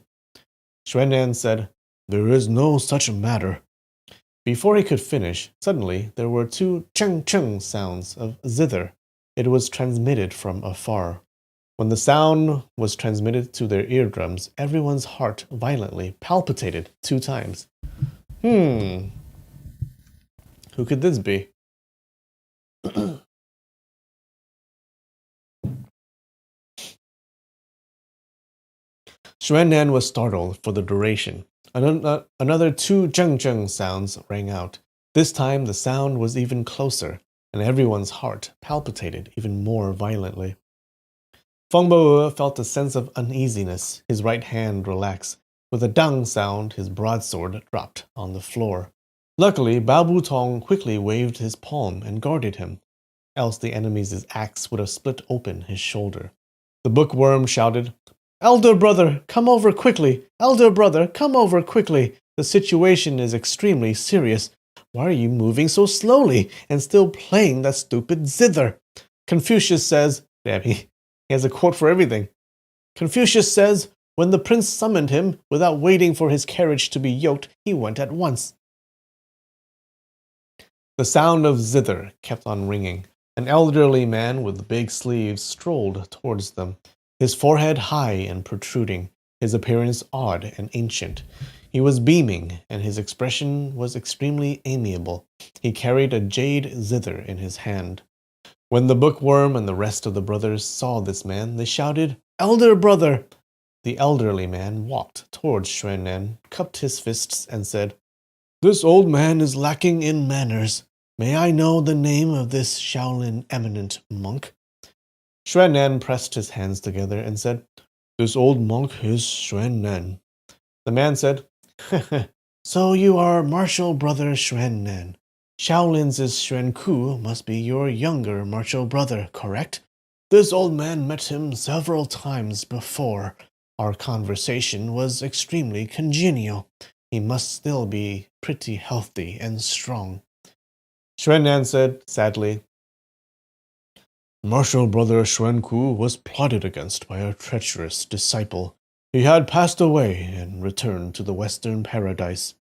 Xuan'an said, There is no such matter. Before he could finish, suddenly there were 2 cheng-cheng sounds of zither. It was transmitted from afar. When the sound was transmitted to their eardrums, everyone's heart violently palpitated 2 times. Who could this be? Xuan'an was startled for the duration. Another 2 zheng-zheng sounds rang out. This time the sound was even closer, and everyone's heart palpitated even more violently. Feng Bo felt a sense of uneasiness, his right hand relaxed. With a dang sound, his broadsword dropped on the floor. Luckily, Bao Bu Tong quickly waved his palm and guarded him, else the enemy's axe would have split open his shoulder. The bookworm shouted, Elder brother, come over quickly! Elder brother, come over quickly! The situation is extremely serious. Why are you moving so slowly and still playing that stupid zither? Confucius says, damn, he has a quote for everything. Confucius says, when the prince summoned him, without waiting for his carriage to be yoked, he went at once. The sound of zither kept on ringing. An elderly man with big sleeves strolled towards them, his forehead high and protruding, his appearance odd and ancient. He was beaming, and his expression was extremely amiable. He carried a jade zither in his hand. When the bookworm and the rest of the brothers saw this man, they shouted, Elder brother! The elderly man walked towards Xuan'an, cupped his fists, and said, This old man is lacking in manners. May I know the name of this Shaolin eminent monk? Xuan'an pressed his hands together and said, This old monk is Xuan'an. The man said, So you are martial brother Xuan'an. Shaolin's Xuanku must be your younger martial brother, correct? This old man met him several times before. Our conversation was extremely congenial. He must still be pretty healthy and strong. Xuan'an said sadly, Martial brother Xuanku was plotted against by a treacherous disciple. He had passed away and returned to the Western Paradise.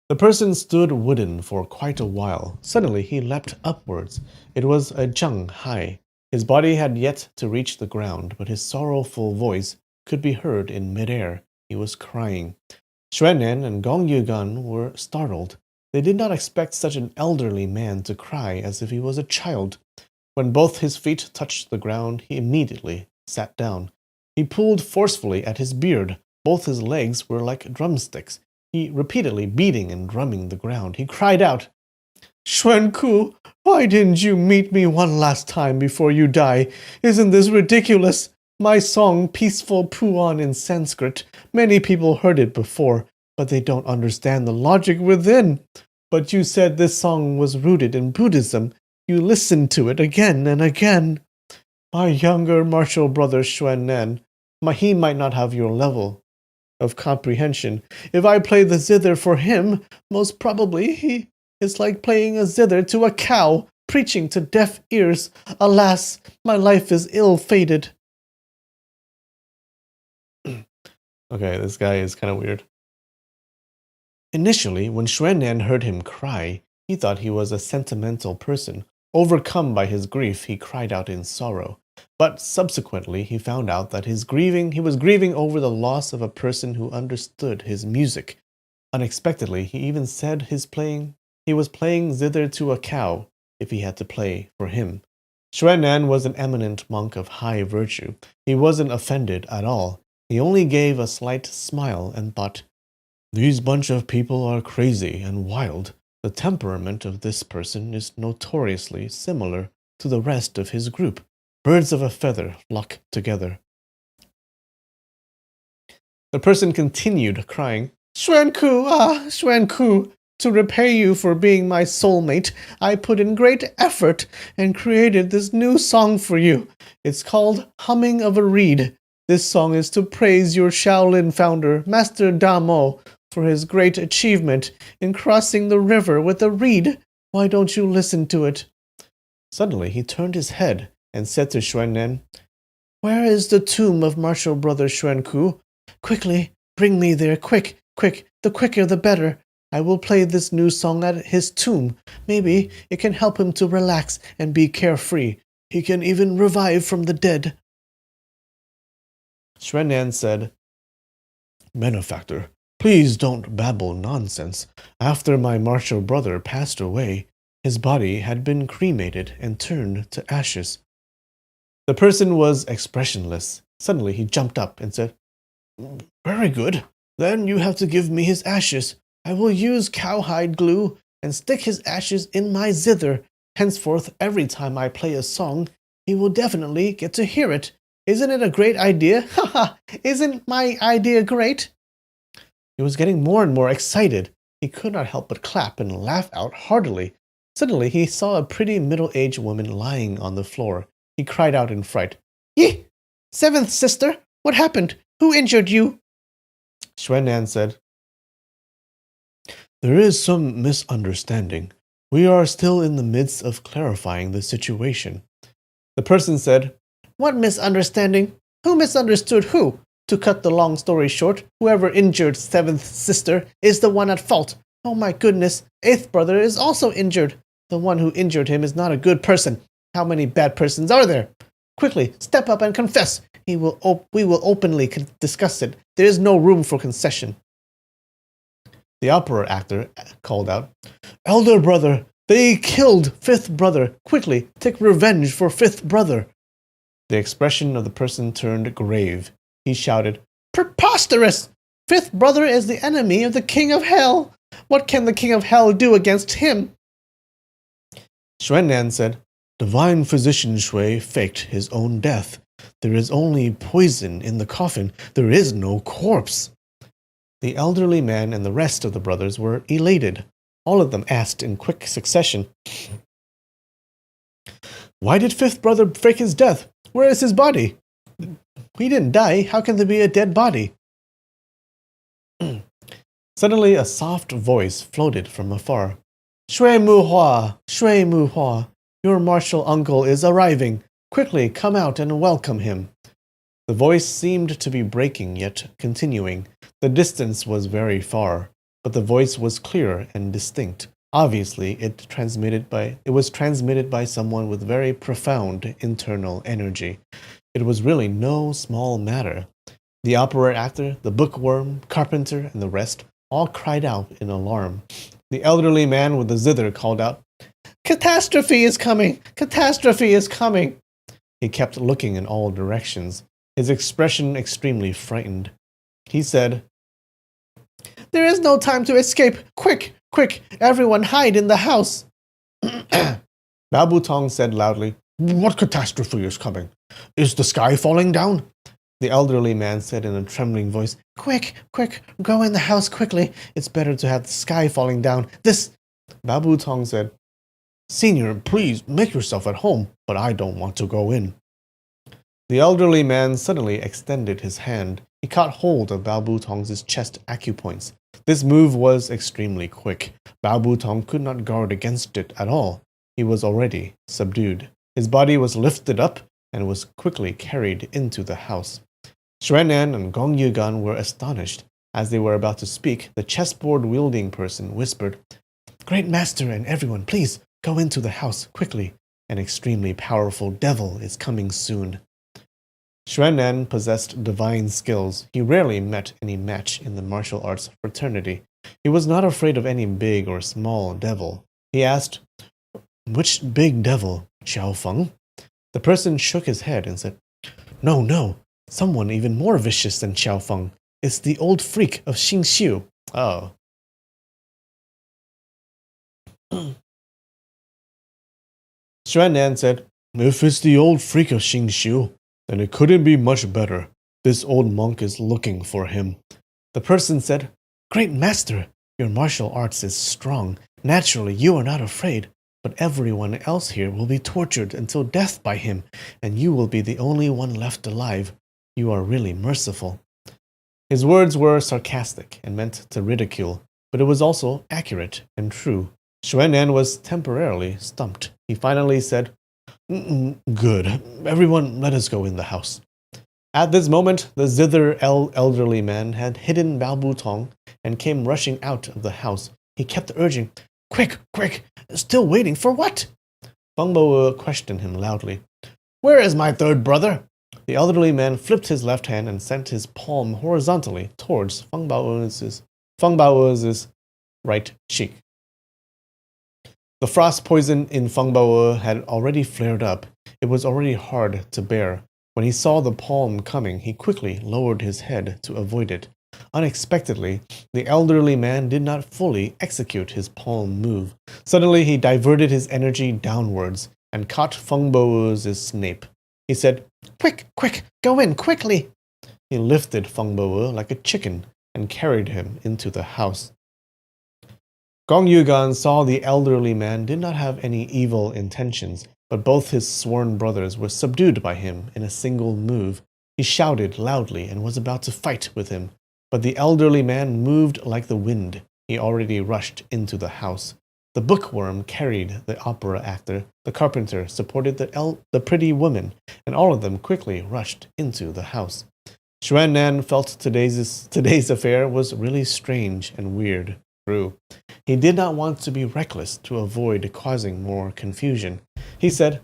The person stood wooden for quite a while. Suddenly he leapt upwards. It was a zheng high. His body had yet to reach the ground, but his sorrowful voice could be heard in midair. He was crying. Xuan'an and Gong Yugan were startled. They did not expect such an elderly man to cry as if he was a child. When both his feet touched the ground, he immediately sat down. He pulled forcefully at his beard. Both his legs were like drumsticks. He repeatedly beating and drumming the ground. He cried out, Xuanku, why didn't you meet me one last time before you die? Isn't this ridiculous? My song, Peaceful Puan in Sanskrit, many people heard it before, but they don't understand the logic within. But you said this song was rooted in Buddhism. You listened to it again and again. My younger martial brother Xuan'an, he might not have your level of comprehension. If I play the zither for him, most probably he is like playing a zither to a cow, preaching to deaf ears. Alas, my life is ill-fated. Okay, this guy is kind of weird. Initially, when Xuan'an heard him cry, he thought he was a sentimental person. Overcome by his grief, he cried out in sorrow. But subsequently, he found out that he was grieving over the loss of a person who understood his music. Unexpectedly, he even said he was playing zither to a cow if he had to play for him. Xuan'an was an eminent monk of high virtue. He wasn't offended at all. He only gave a slight smile and thought, "These bunch of people are crazy and wild. The temperament of this person is notoriously similar to the rest of his group. Birds of a feather flock together." The person continued crying, "Xuanku, Xuanku, to repay you for being my soulmate, I put in great effort and created this new song for you. It's called Humming of a Reed. This song is to praise your Shaolin founder, Master Damo, for his great achievement in crossing the river with a reed. Why don't you listen to it?" Suddenly he turned his head and said to Xuan'an, "Where is the tomb of martial brother Xuanku? Quickly, bring me there, quick, quick, the quicker the better. I will play this new song at his tomb. Maybe it can help him to relax and be carefree. He can even revive from the dead." Xuan'an said, "Benefactor, please don't babble nonsense. After my martial brother passed away, his body had been cremated and turned to ashes." The person was expressionless. Suddenly he jumped up and said, "Very good. Then you have to give me his ashes. I will use cowhide glue and stick his ashes in my zither. Henceforth, every time I play a song, he will definitely get to hear it. Isn't it a great idea? Haha! Isn't my idea great?" He was getting more and more excited. He could not help but clap and laugh out heartily. Suddenly he saw a pretty middle-aged woman lying on the floor. He cried out in fright, "Yeh! Seventh sister, what happened? Who injured you?" Xuan'an said, "There is some misunderstanding. We are still in the midst of clarifying the situation." The person said, "What misunderstanding? Who misunderstood who? To cut the long story short, whoever injured seventh sister is the one at fault. Oh my goodness, eighth brother is also injured. The one who injured him is not a good person. How many bad persons are there? Quickly, step up and confess. We will openly discuss it. There is no room for concession." The opera actor called out, "Elder brother, they killed fifth brother. Quickly, take revenge for fifth brother." The expression of the person turned grave. He shouted, "Preposterous! Fifth brother is the enemy of the king of hell. What can the king of hell do against him?" Xuan'an said, "Divine physician Shui faked his own death. There is only poison in the coffin. There is no corpse." The elderly man and the rest of the brothers were elated. All of them asked in quick succession, "Why did fifth brother fake his death? Where is his body? He didn't die. How can there be a dead body?" Suddenly a soft voice floated from afar. Shui Mu Hua, Shui Mu Hua, your martial uncle is arriving. Quickly come out and welcome him." The voice seemed to be breaking yet continuing. The distance was very far, but the voice was clear and distinct. Obviously, it was transmitted by someone with very profound internal energy. It was really no small matter. The opera actor, the bookworm, carpenter, and the rest all cried out in alarm. The elderly man with the zither called out, "Catastrophe is coming! Catastrophe is coming!" He kept looking in all directions, his expression extremely frightened. He said, "There is no time to escape! Quick, quick, everyone hide in the house!" Babu Tong said loudly, "What catastrophe is coming? Is the sky falling down?" The elderly man said in a trembling voice, "Quick, quick, go in the house quickly. It's better to have the sky falling down. This..." Babu Tong said, "Senior, please make yourself at home, but I don't want to go in." The elderly man suddenly extended his hand. He caught hold of Babu Tong's chest acupoints. This move was extremely quick. Babu Tong could not guard against it at all. He was already subdued. His body was lifted up and was quickly carried into the house. Xuan'an and Gong Yugan were astonished. As they were about to speak, the chessboard-wielding person whispered, "Great master and everyone, please go into the house quickly. An extremely powerful devil is coming soon." Xuan'an possessed divine skills. He rarely met any match in the martial arts fraternity. He was not afraid of any big or small devil. He asked, "Which big devil, Xiao Feng?" The person shook his head and said, "No, no, someone even more vicious than Xiao Feng. It's the old freak of Xing Xiu." Oh. Xuan'an said, "If it's the old freak of Xing Xiu, then it couldn't be much better. This old monk is looking for him." The person said, "Great master, your martial arts is strong. Naturally, you are not afraid. But everyone else here will be tortured until death by him, and you will be the only one left alive. You are really merciful." His words were sarcastic and meant to ridicule, but it was also accurate and true. Xuan'an was temporarily stumped. He finally said, "Good. Everyone, let us go in the house." At this moment, the zither elderly man had hidden Bao Butong and came rushing out of the house. He kept urging, "Quick, quick! Still waiting for what?" Feng Bo questioned him loudly. "Where is my third brother?" The elderly man flipped his left hand and sent his palm horizontally towards Feng Bao's right cheek. The frost poison in Feng Bao had already flared up. It was already hard to bear. When he saw the palm coming, he quickly lowered his head to avoid it. Unexpectedly, the elderly man did not fully execute his palm move. Suddenly, he diverted his energy downwards and caught Feng Bao's nape. He said, "Quick, quick, go in, quickly!" He lifted Feng Bao like a chicken and carried him into the house. Gong Yugan saw the elderly man did not have any evil intentions, but both his sworn brothers were subdued by him in a single move. He shouted loudly and was about to fight with him, but the elderly man moved like the wind. He already rushed into the house. The bookworm carried the opera actor, the carpenter supported the pretty woman, and all of them quickly rushed into the house. Xuan'an felt today's affair was really strange and weird. True. He did not want to be reckless to avoid causing more confusion. He said,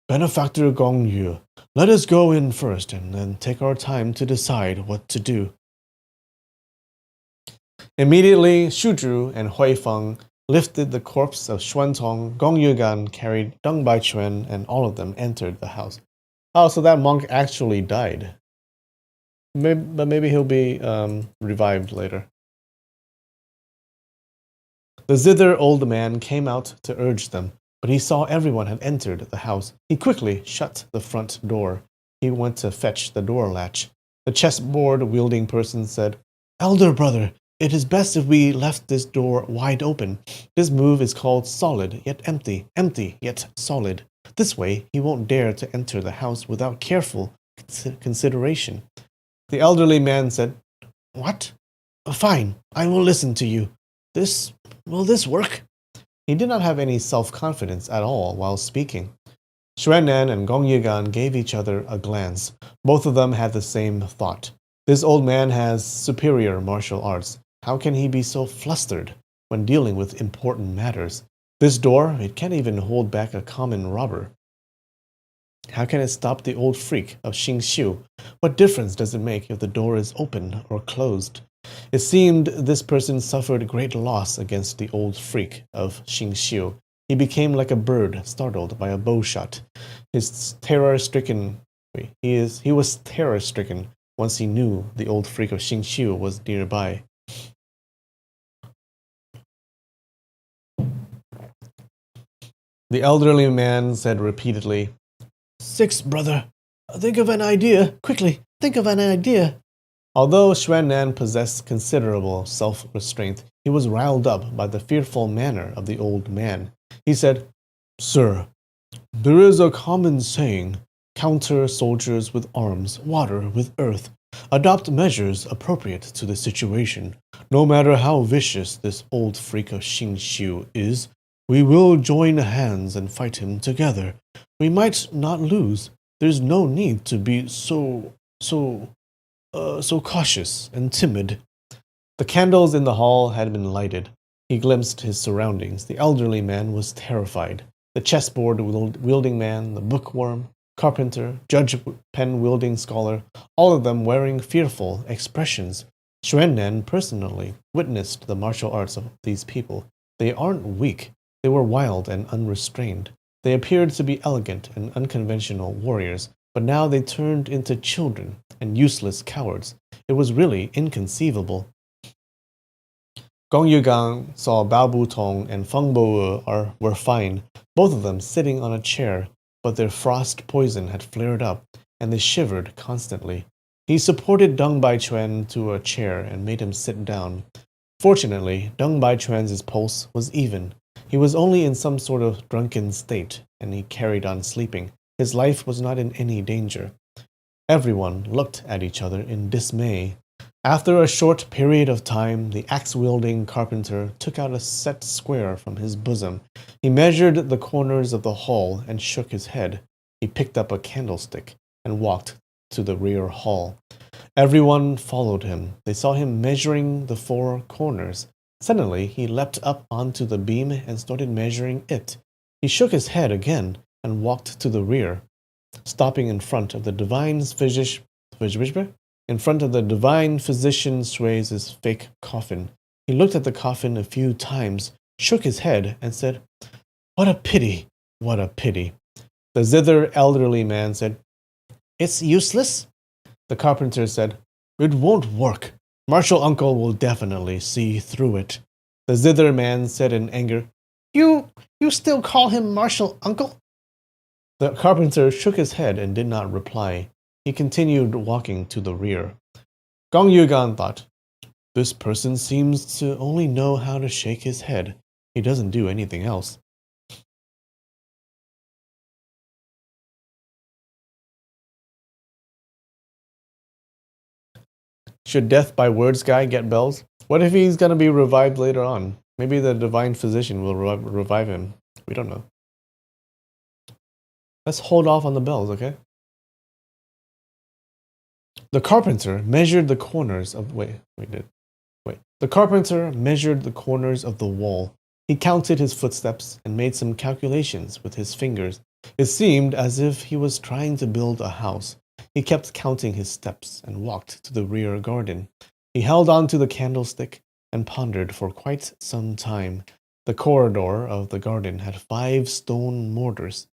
"Benefactor Gong Yu, let us go in first and then take our time to decide what to do." Immediately, Shuzhu and Hui Feng lifted the corpse of Xuantong. Gong Yugan carried Deng Baichuan, and all of them entered the house. Oh, so that monk actually died. But maybe he'll be revived later. The zither old man came out to urge them, but he saw everyone had entered the house. He quickly shut the front door. He went to fetch the door latch. The chessboard-wielding person said, "Elder brother, it is best if we left this door wide open. This move is called solid yet empty, empty yet solid. This way, he won't dare to enter the house without careful consideration." The elderly man said, "What? Fine, I will listen to you. Will this work?" He did not have any self-confidence at all while speaking. Xuan'an and Gong Yugan gave each other a glance. Both of them had the same thought. This old man has superior martial arts. How can he be so flustered when dealing with important matters? This door, it can't even hold back a common robber. How can it stop the old freak of Xing Xiu? What difference does it make if the door is open or closed? It seemed this person suffered great loss against the old freak of Xing Xiu. He became like a bird startled by a bow shot. He was terror-stricken once he knew the old freak of Xing Xiu was nearby. The elderly man said repeatedly, "Sixth brother, think of an idea, quickly, think of an idea." Although Xuan'an possessed considerable self-restraint, he was riled up by the fearful manner of the old man. He said, "Sir, there is a common saying, counter soldiers with arms, water with earth. Adopt measures appropriate to the situation. No matter how vicious this old freak of Xing Xiu is, we will join hands and fight him together. We might not lose. There's no need to be so cautious and timid." The candles in the hall had been lighted. He glimpsed his surroundings. The elderly man was terrified. The chessboard-wielding man, the bookworm, carpenter, judge pen-wielding scholar, all of them wearing fearful expressions. Xuannan personally witnessed the martial arts of these people. They aren't weak. They were wild and unrestrained. They appeared to be elegant and unconventional warriors, but now they turned into children and useless cowards. It was really inconceivable. Gong Yugang saw Bao Butong and Feng Bo were fine, both of them sitting on a chair, but their frost poison had flared up, and they shivered constantly. He supported Deng Baichuan to a chair and made him sit down. Fortunately, Deng Baichuan's pulse was even. He was only in some sort of drunken state, and he carried on sleeping. His life was not in any danger. Everyone looked at each other in dismay. After a short period of time, the axe-wielding carpenter took out a set square from his bosom. He measured the corners of the hall and shook his head. He picked up a candlestick and walked to the rear hall. Everyone followed him. They saw him measuring the 4 corners. Suddenly, he leapt up onto the beam and started measuring it. He shook his head again and walked to the rear, stopping in front of the divine physician Shui's fake coffin. He looked at the coffin a few times, shook his head, and said, "What a pity! What a pity!" The zither elderly man said, "It's useless?" The carpenter said, "It won't work. Martial uncle will definitely see through it." The zither man said in anger, You still call him martial uncle?" The carpenter shook his head and did not reply. He continued walking to the rear. Gong Yugan thought, "This person seems to only know how to shake his head. He doesn't do anything else." Should Death by Words guy get bells? What if he's going to be revived later on? Maybe the divine physician will revive him. We don't know. Let's hold off on the bells, okay? The carpenter measured the corners of... The carpenter measured the corners of the wall. He counted his footsteps and made some calculations with his fingers. It seemed as if he was trying to build a house. He kept counting his steps and walked to the rear garden. He held on to the candlestick and pondered for quite some time. The corridor of the garden had 5 stone mortars.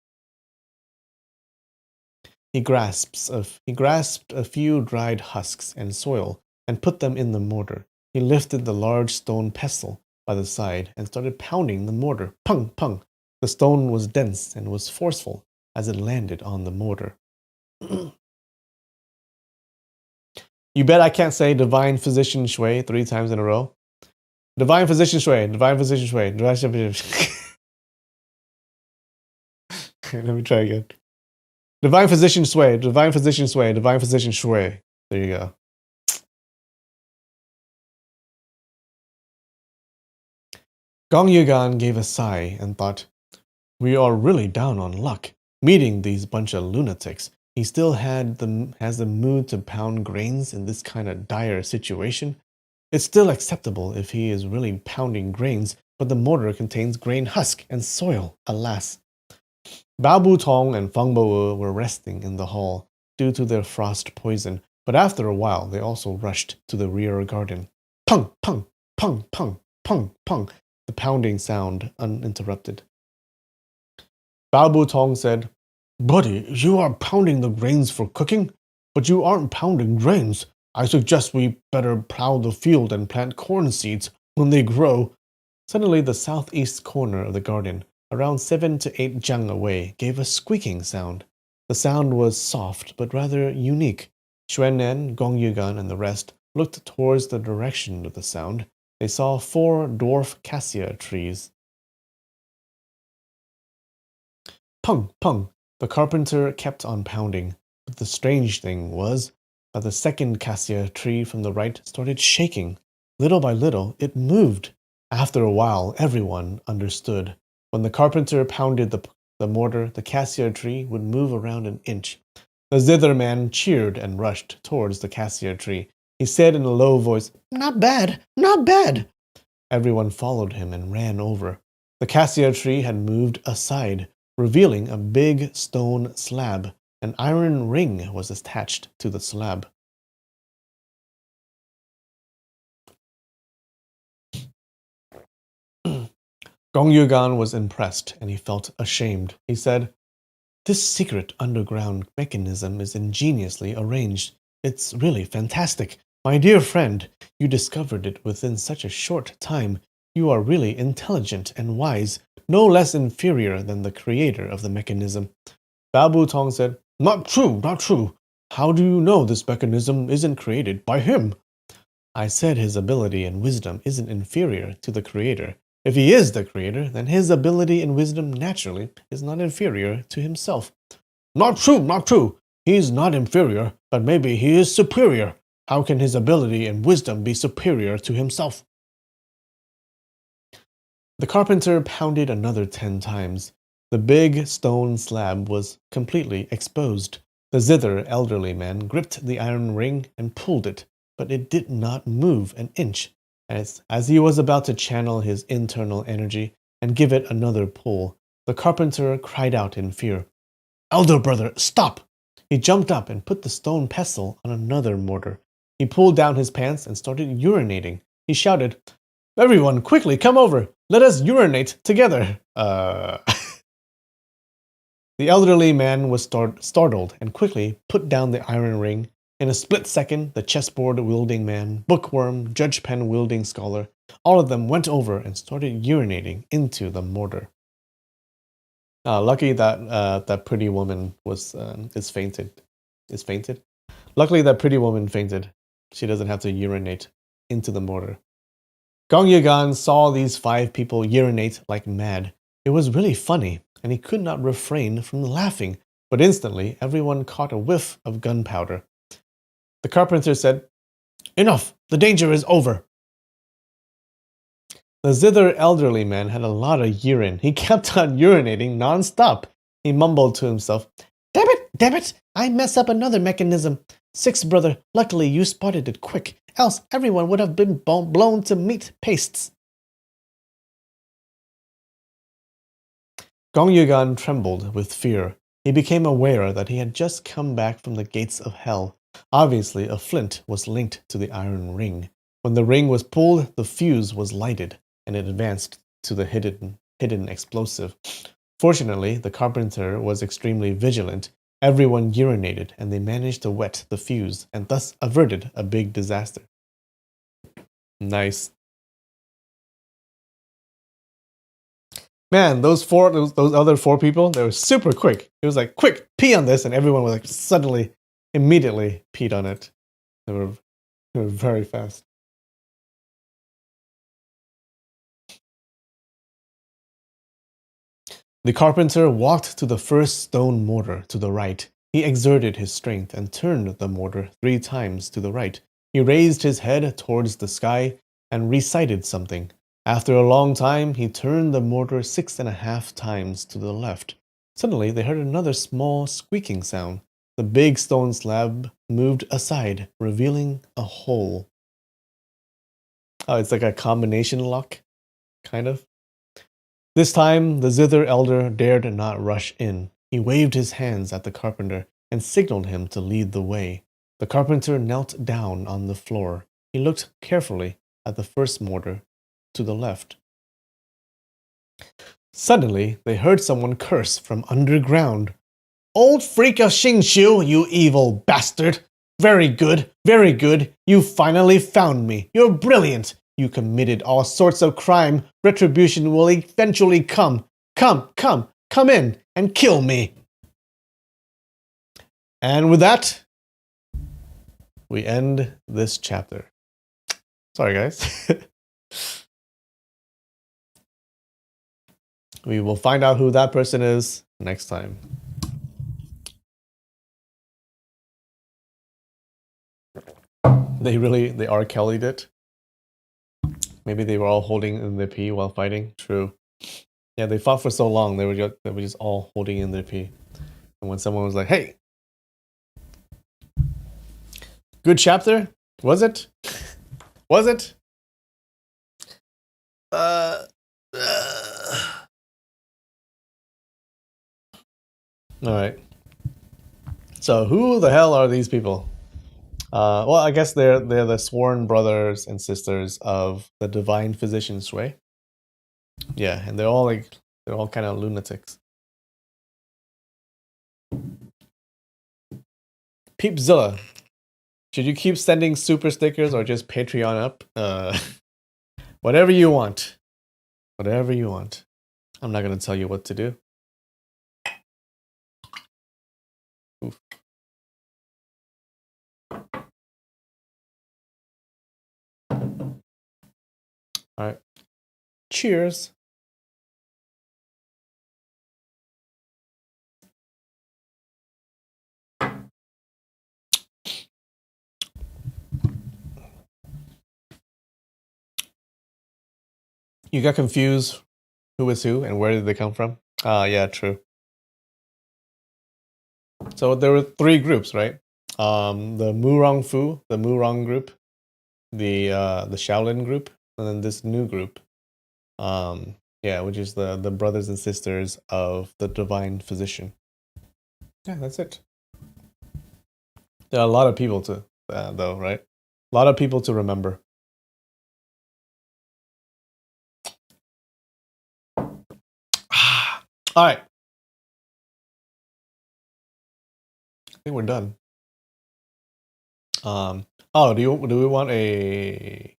He grasped a few dried husks and soil and put them in the mortar. He lifted the large stone pestle by the side and started pounding the mortar. Pung, pung. The stone was dense and was forceful as it landed on the mortar. You bet I can't say Divine Physician Shui 3 times in a row. Divine Physician Shui, Divine Physician Shui, Divine Physician. Let me try again. Divine Physician Shui, Divine Physician Shui, Divine Physician Shui. There you go. Gong Yugan gave a sigh and thought, "We are really down on luck. Meeting these bunch of lunatics. He still has the mood to pound grains in this kind of dire situation. It's still acceptable if he is really pounding grains, but the mortar contains grain husk and soil, alas." Bao Butong and Feng Bo were resting in the hall due to their frost poison, but after a while they also rushed to the rear garden. Pung, pung, pung, pung, pung, pung, the pounding sound uninterrupted. Bao Butong said, "Buddy, you are pounding the grains for cooking, but you aren't pounding grains. I suggest we better plow the field and plant corn seeds when they grow." Suddenly the southeast corner of the garden, around 7 to 8 jang away, gave a squeaking sound. The sound was soft but rather unique. Xuannan, Gong Yugan, and the rest looked towards the direction of the sound. They saw 4 dwarf cassia trees. Pung, pung. The carpenter kept on pounding, but the strange thing was that the second cassia tree from the right started shaking. Little by little, it moved. After a while, everyone understood. When the carpenter pounded the mortar, the cassia tree would move around an inch. The zither man cheered and rushed towards the cassia tree. He said in a low voice, "Not bad, not bad." Everyone followed him and ran over. The cassia tree had moved aside, revealing a big stone slab. An iron ring was attached to the slab. Gong Yugan was impressed, and he felt ashamed. He said, "This secret underground mechanism is ingeniously arranged. It's really fantastic. My dear friend, you discovered it within such a short time. You are really intelligent and wise, no less inferior than the creator of the mechanism." Babu Tong said, "Not true, not true. How do you know this mechanism isn't created by him?" "I said his ability and wisdom isn't inferior to the creator. If he is the creator, then his ability and wisdom naturally is not inferior to himself." "Not true, not true. He's not inferior, but maybe he is superior. How can his ability and wisdom be superior to himself?" The carpenter pounded another 10 times. The big stone slab was completely exposed. The zither elderly man gripped the iron ring and pulled it, but it did not move an inch. As he was about to channel his internal energy and give it another pull, the carpenter cried out in fear, "Elder brother, stop!" He jumped up and put the stone pestle on another mortar. He pulled down his pants and started urinating. He shouted, "Everyone, quickly come over! Let us urinate together!" The elderly man was startled and quickly put down the iron ring. In a split second, the chessboard-wielding man, bookworm, judge pen-wielding scholar, all of them went over and started urinating into the mortar. Lucky that that pretty woman is fainted. Is fainted? Luckily that pretty woman fainted. She doesn't have to urinate into the mortar. Gong Yugan saw these 5 people urinate like mad. It was really funny, and he could not refrain from laughing, but instantly everyone caught a whiff of gunpowder. The carpenter said, "Enough! The danger is over!" The zither elderly man had a lot of urine. He kept on urinating non-stop. He mumbled to himself, damn it, I mess up another mechanism. 6 brother, luckily you spotted it quick, else everyone would have been blown to meat pastes." Gong Yugan trembled with fear. He became aware that he had just come back from the gates of hell. Obviously, a flint was linked to the iron ring. When the ring was pulled, the fuse was lighted, and it advanced to the hidden explosive. Fortunately, the carpenter was extremely vigilant. Everyone urinated, and they managed to wet the fuse, and thus averted a big disaster. Nice. Man, those other 4 people, they were super quick. It was like, quick, pee on this, and everyone was like suddenly, immediately peed on it. They were very fast. The carpenter walked to the first stone mortar to the right. He exerted his strength and turned the mortar 3 times to the right. He raised his head towards the sky and recited something. After a long time, he turned the mortar 6.5 times to the left. Suddenly, they heard another small squeaking sound. The big stone slab moved aside, revealing a hole. Oh, it's like a combination lock, kind of. This time, the zither elder dared not rush in. He waved his hands at the carpenter and signaled him to lead the way. The carpenter knelt down on the floor. He looked carefully at the first mortar to the left. Suddenly, they heard someone curse from underground. "Old freak of Xingqiu, you evil bastard! Very good, very good. You finally found me. You're brilliant. You committed all sorts of crime. Retribution will eventually come. Come in and kill me." And with that, we end this chapter. Sorry, guys. We will find out who that person is next time. They R. Kelly'd it. Maybe they were all holding in their pee while fighting. True. Yeah, they fought for so long. They were just all holding in their pee. And when someone was like, "Hey, good chapter," Was it? Was it? All right. So who the hell are these people? Well, I guess they're the sworn brothers and sisters of the divine physician Shui. Yeah, and they're all kind of lunatics. Peepzilla, should you keep sending super stickers or just Patreon up? Whatever you want. Whatever you want. I'm not gonna tell you what to do. Oof. All right. Cheers. You got confused who is who and where did they come from? Yeah, true. So there were 3 groups, right? The Murong Fu, the Murong group, the Shaolin group, and then this new group. Yeah, which is the brothers and sisters of the divine physician. Yeah, that's it. There are a lot of people to though, right? A lot of people to remember. All right. I think we're done. Oh, do we want a?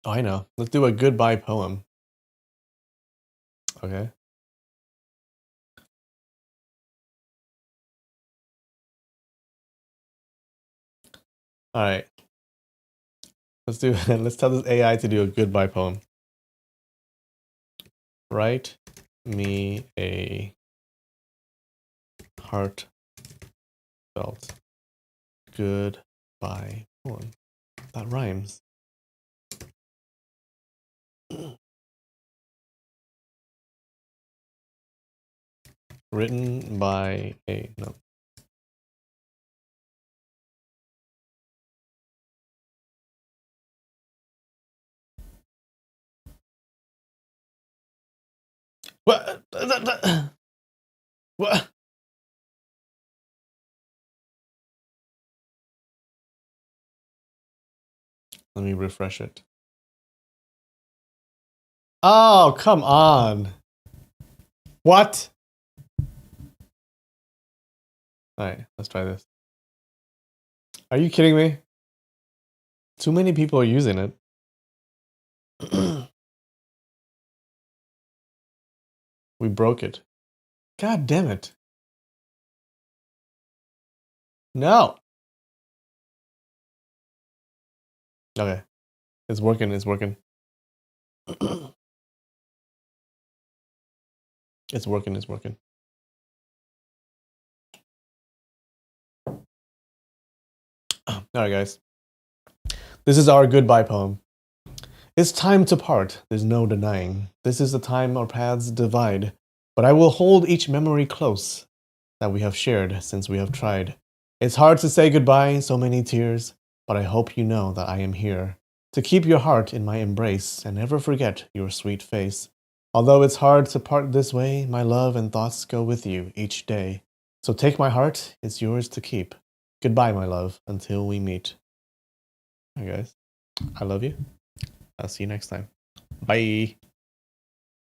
Oh, I know. Let's do a goodbye poem. Okay. All right. Let's do. Let's tell this AI to do a goodbye poem. Write me a heartfelt goodbye poem. That rhymes. Written by a no. What? What? Let me refresh it. Oh, come on. What? All right, let's try this. Are you kidding me? Too many people are using it. We broke it. God damn it. No. Okay. It's working. It's working. It's working. It's working. All right, guys. This is our goodbye poem. It's time to part. There's no denying. This is the time our paths divide. But I will hold each memory close that we have shared since we have tried. It's hard to say goodbye, so many tears, but I hope you know that I am here to keep your heart in my embrace and never forget your sweet face. Although it's hard to part this way, my love and thoughts go with you each day. So take my heart, it's yours to keep. Goodbye, my love, until we meet. Hi guys, I love you. I'll see you next time. Bye.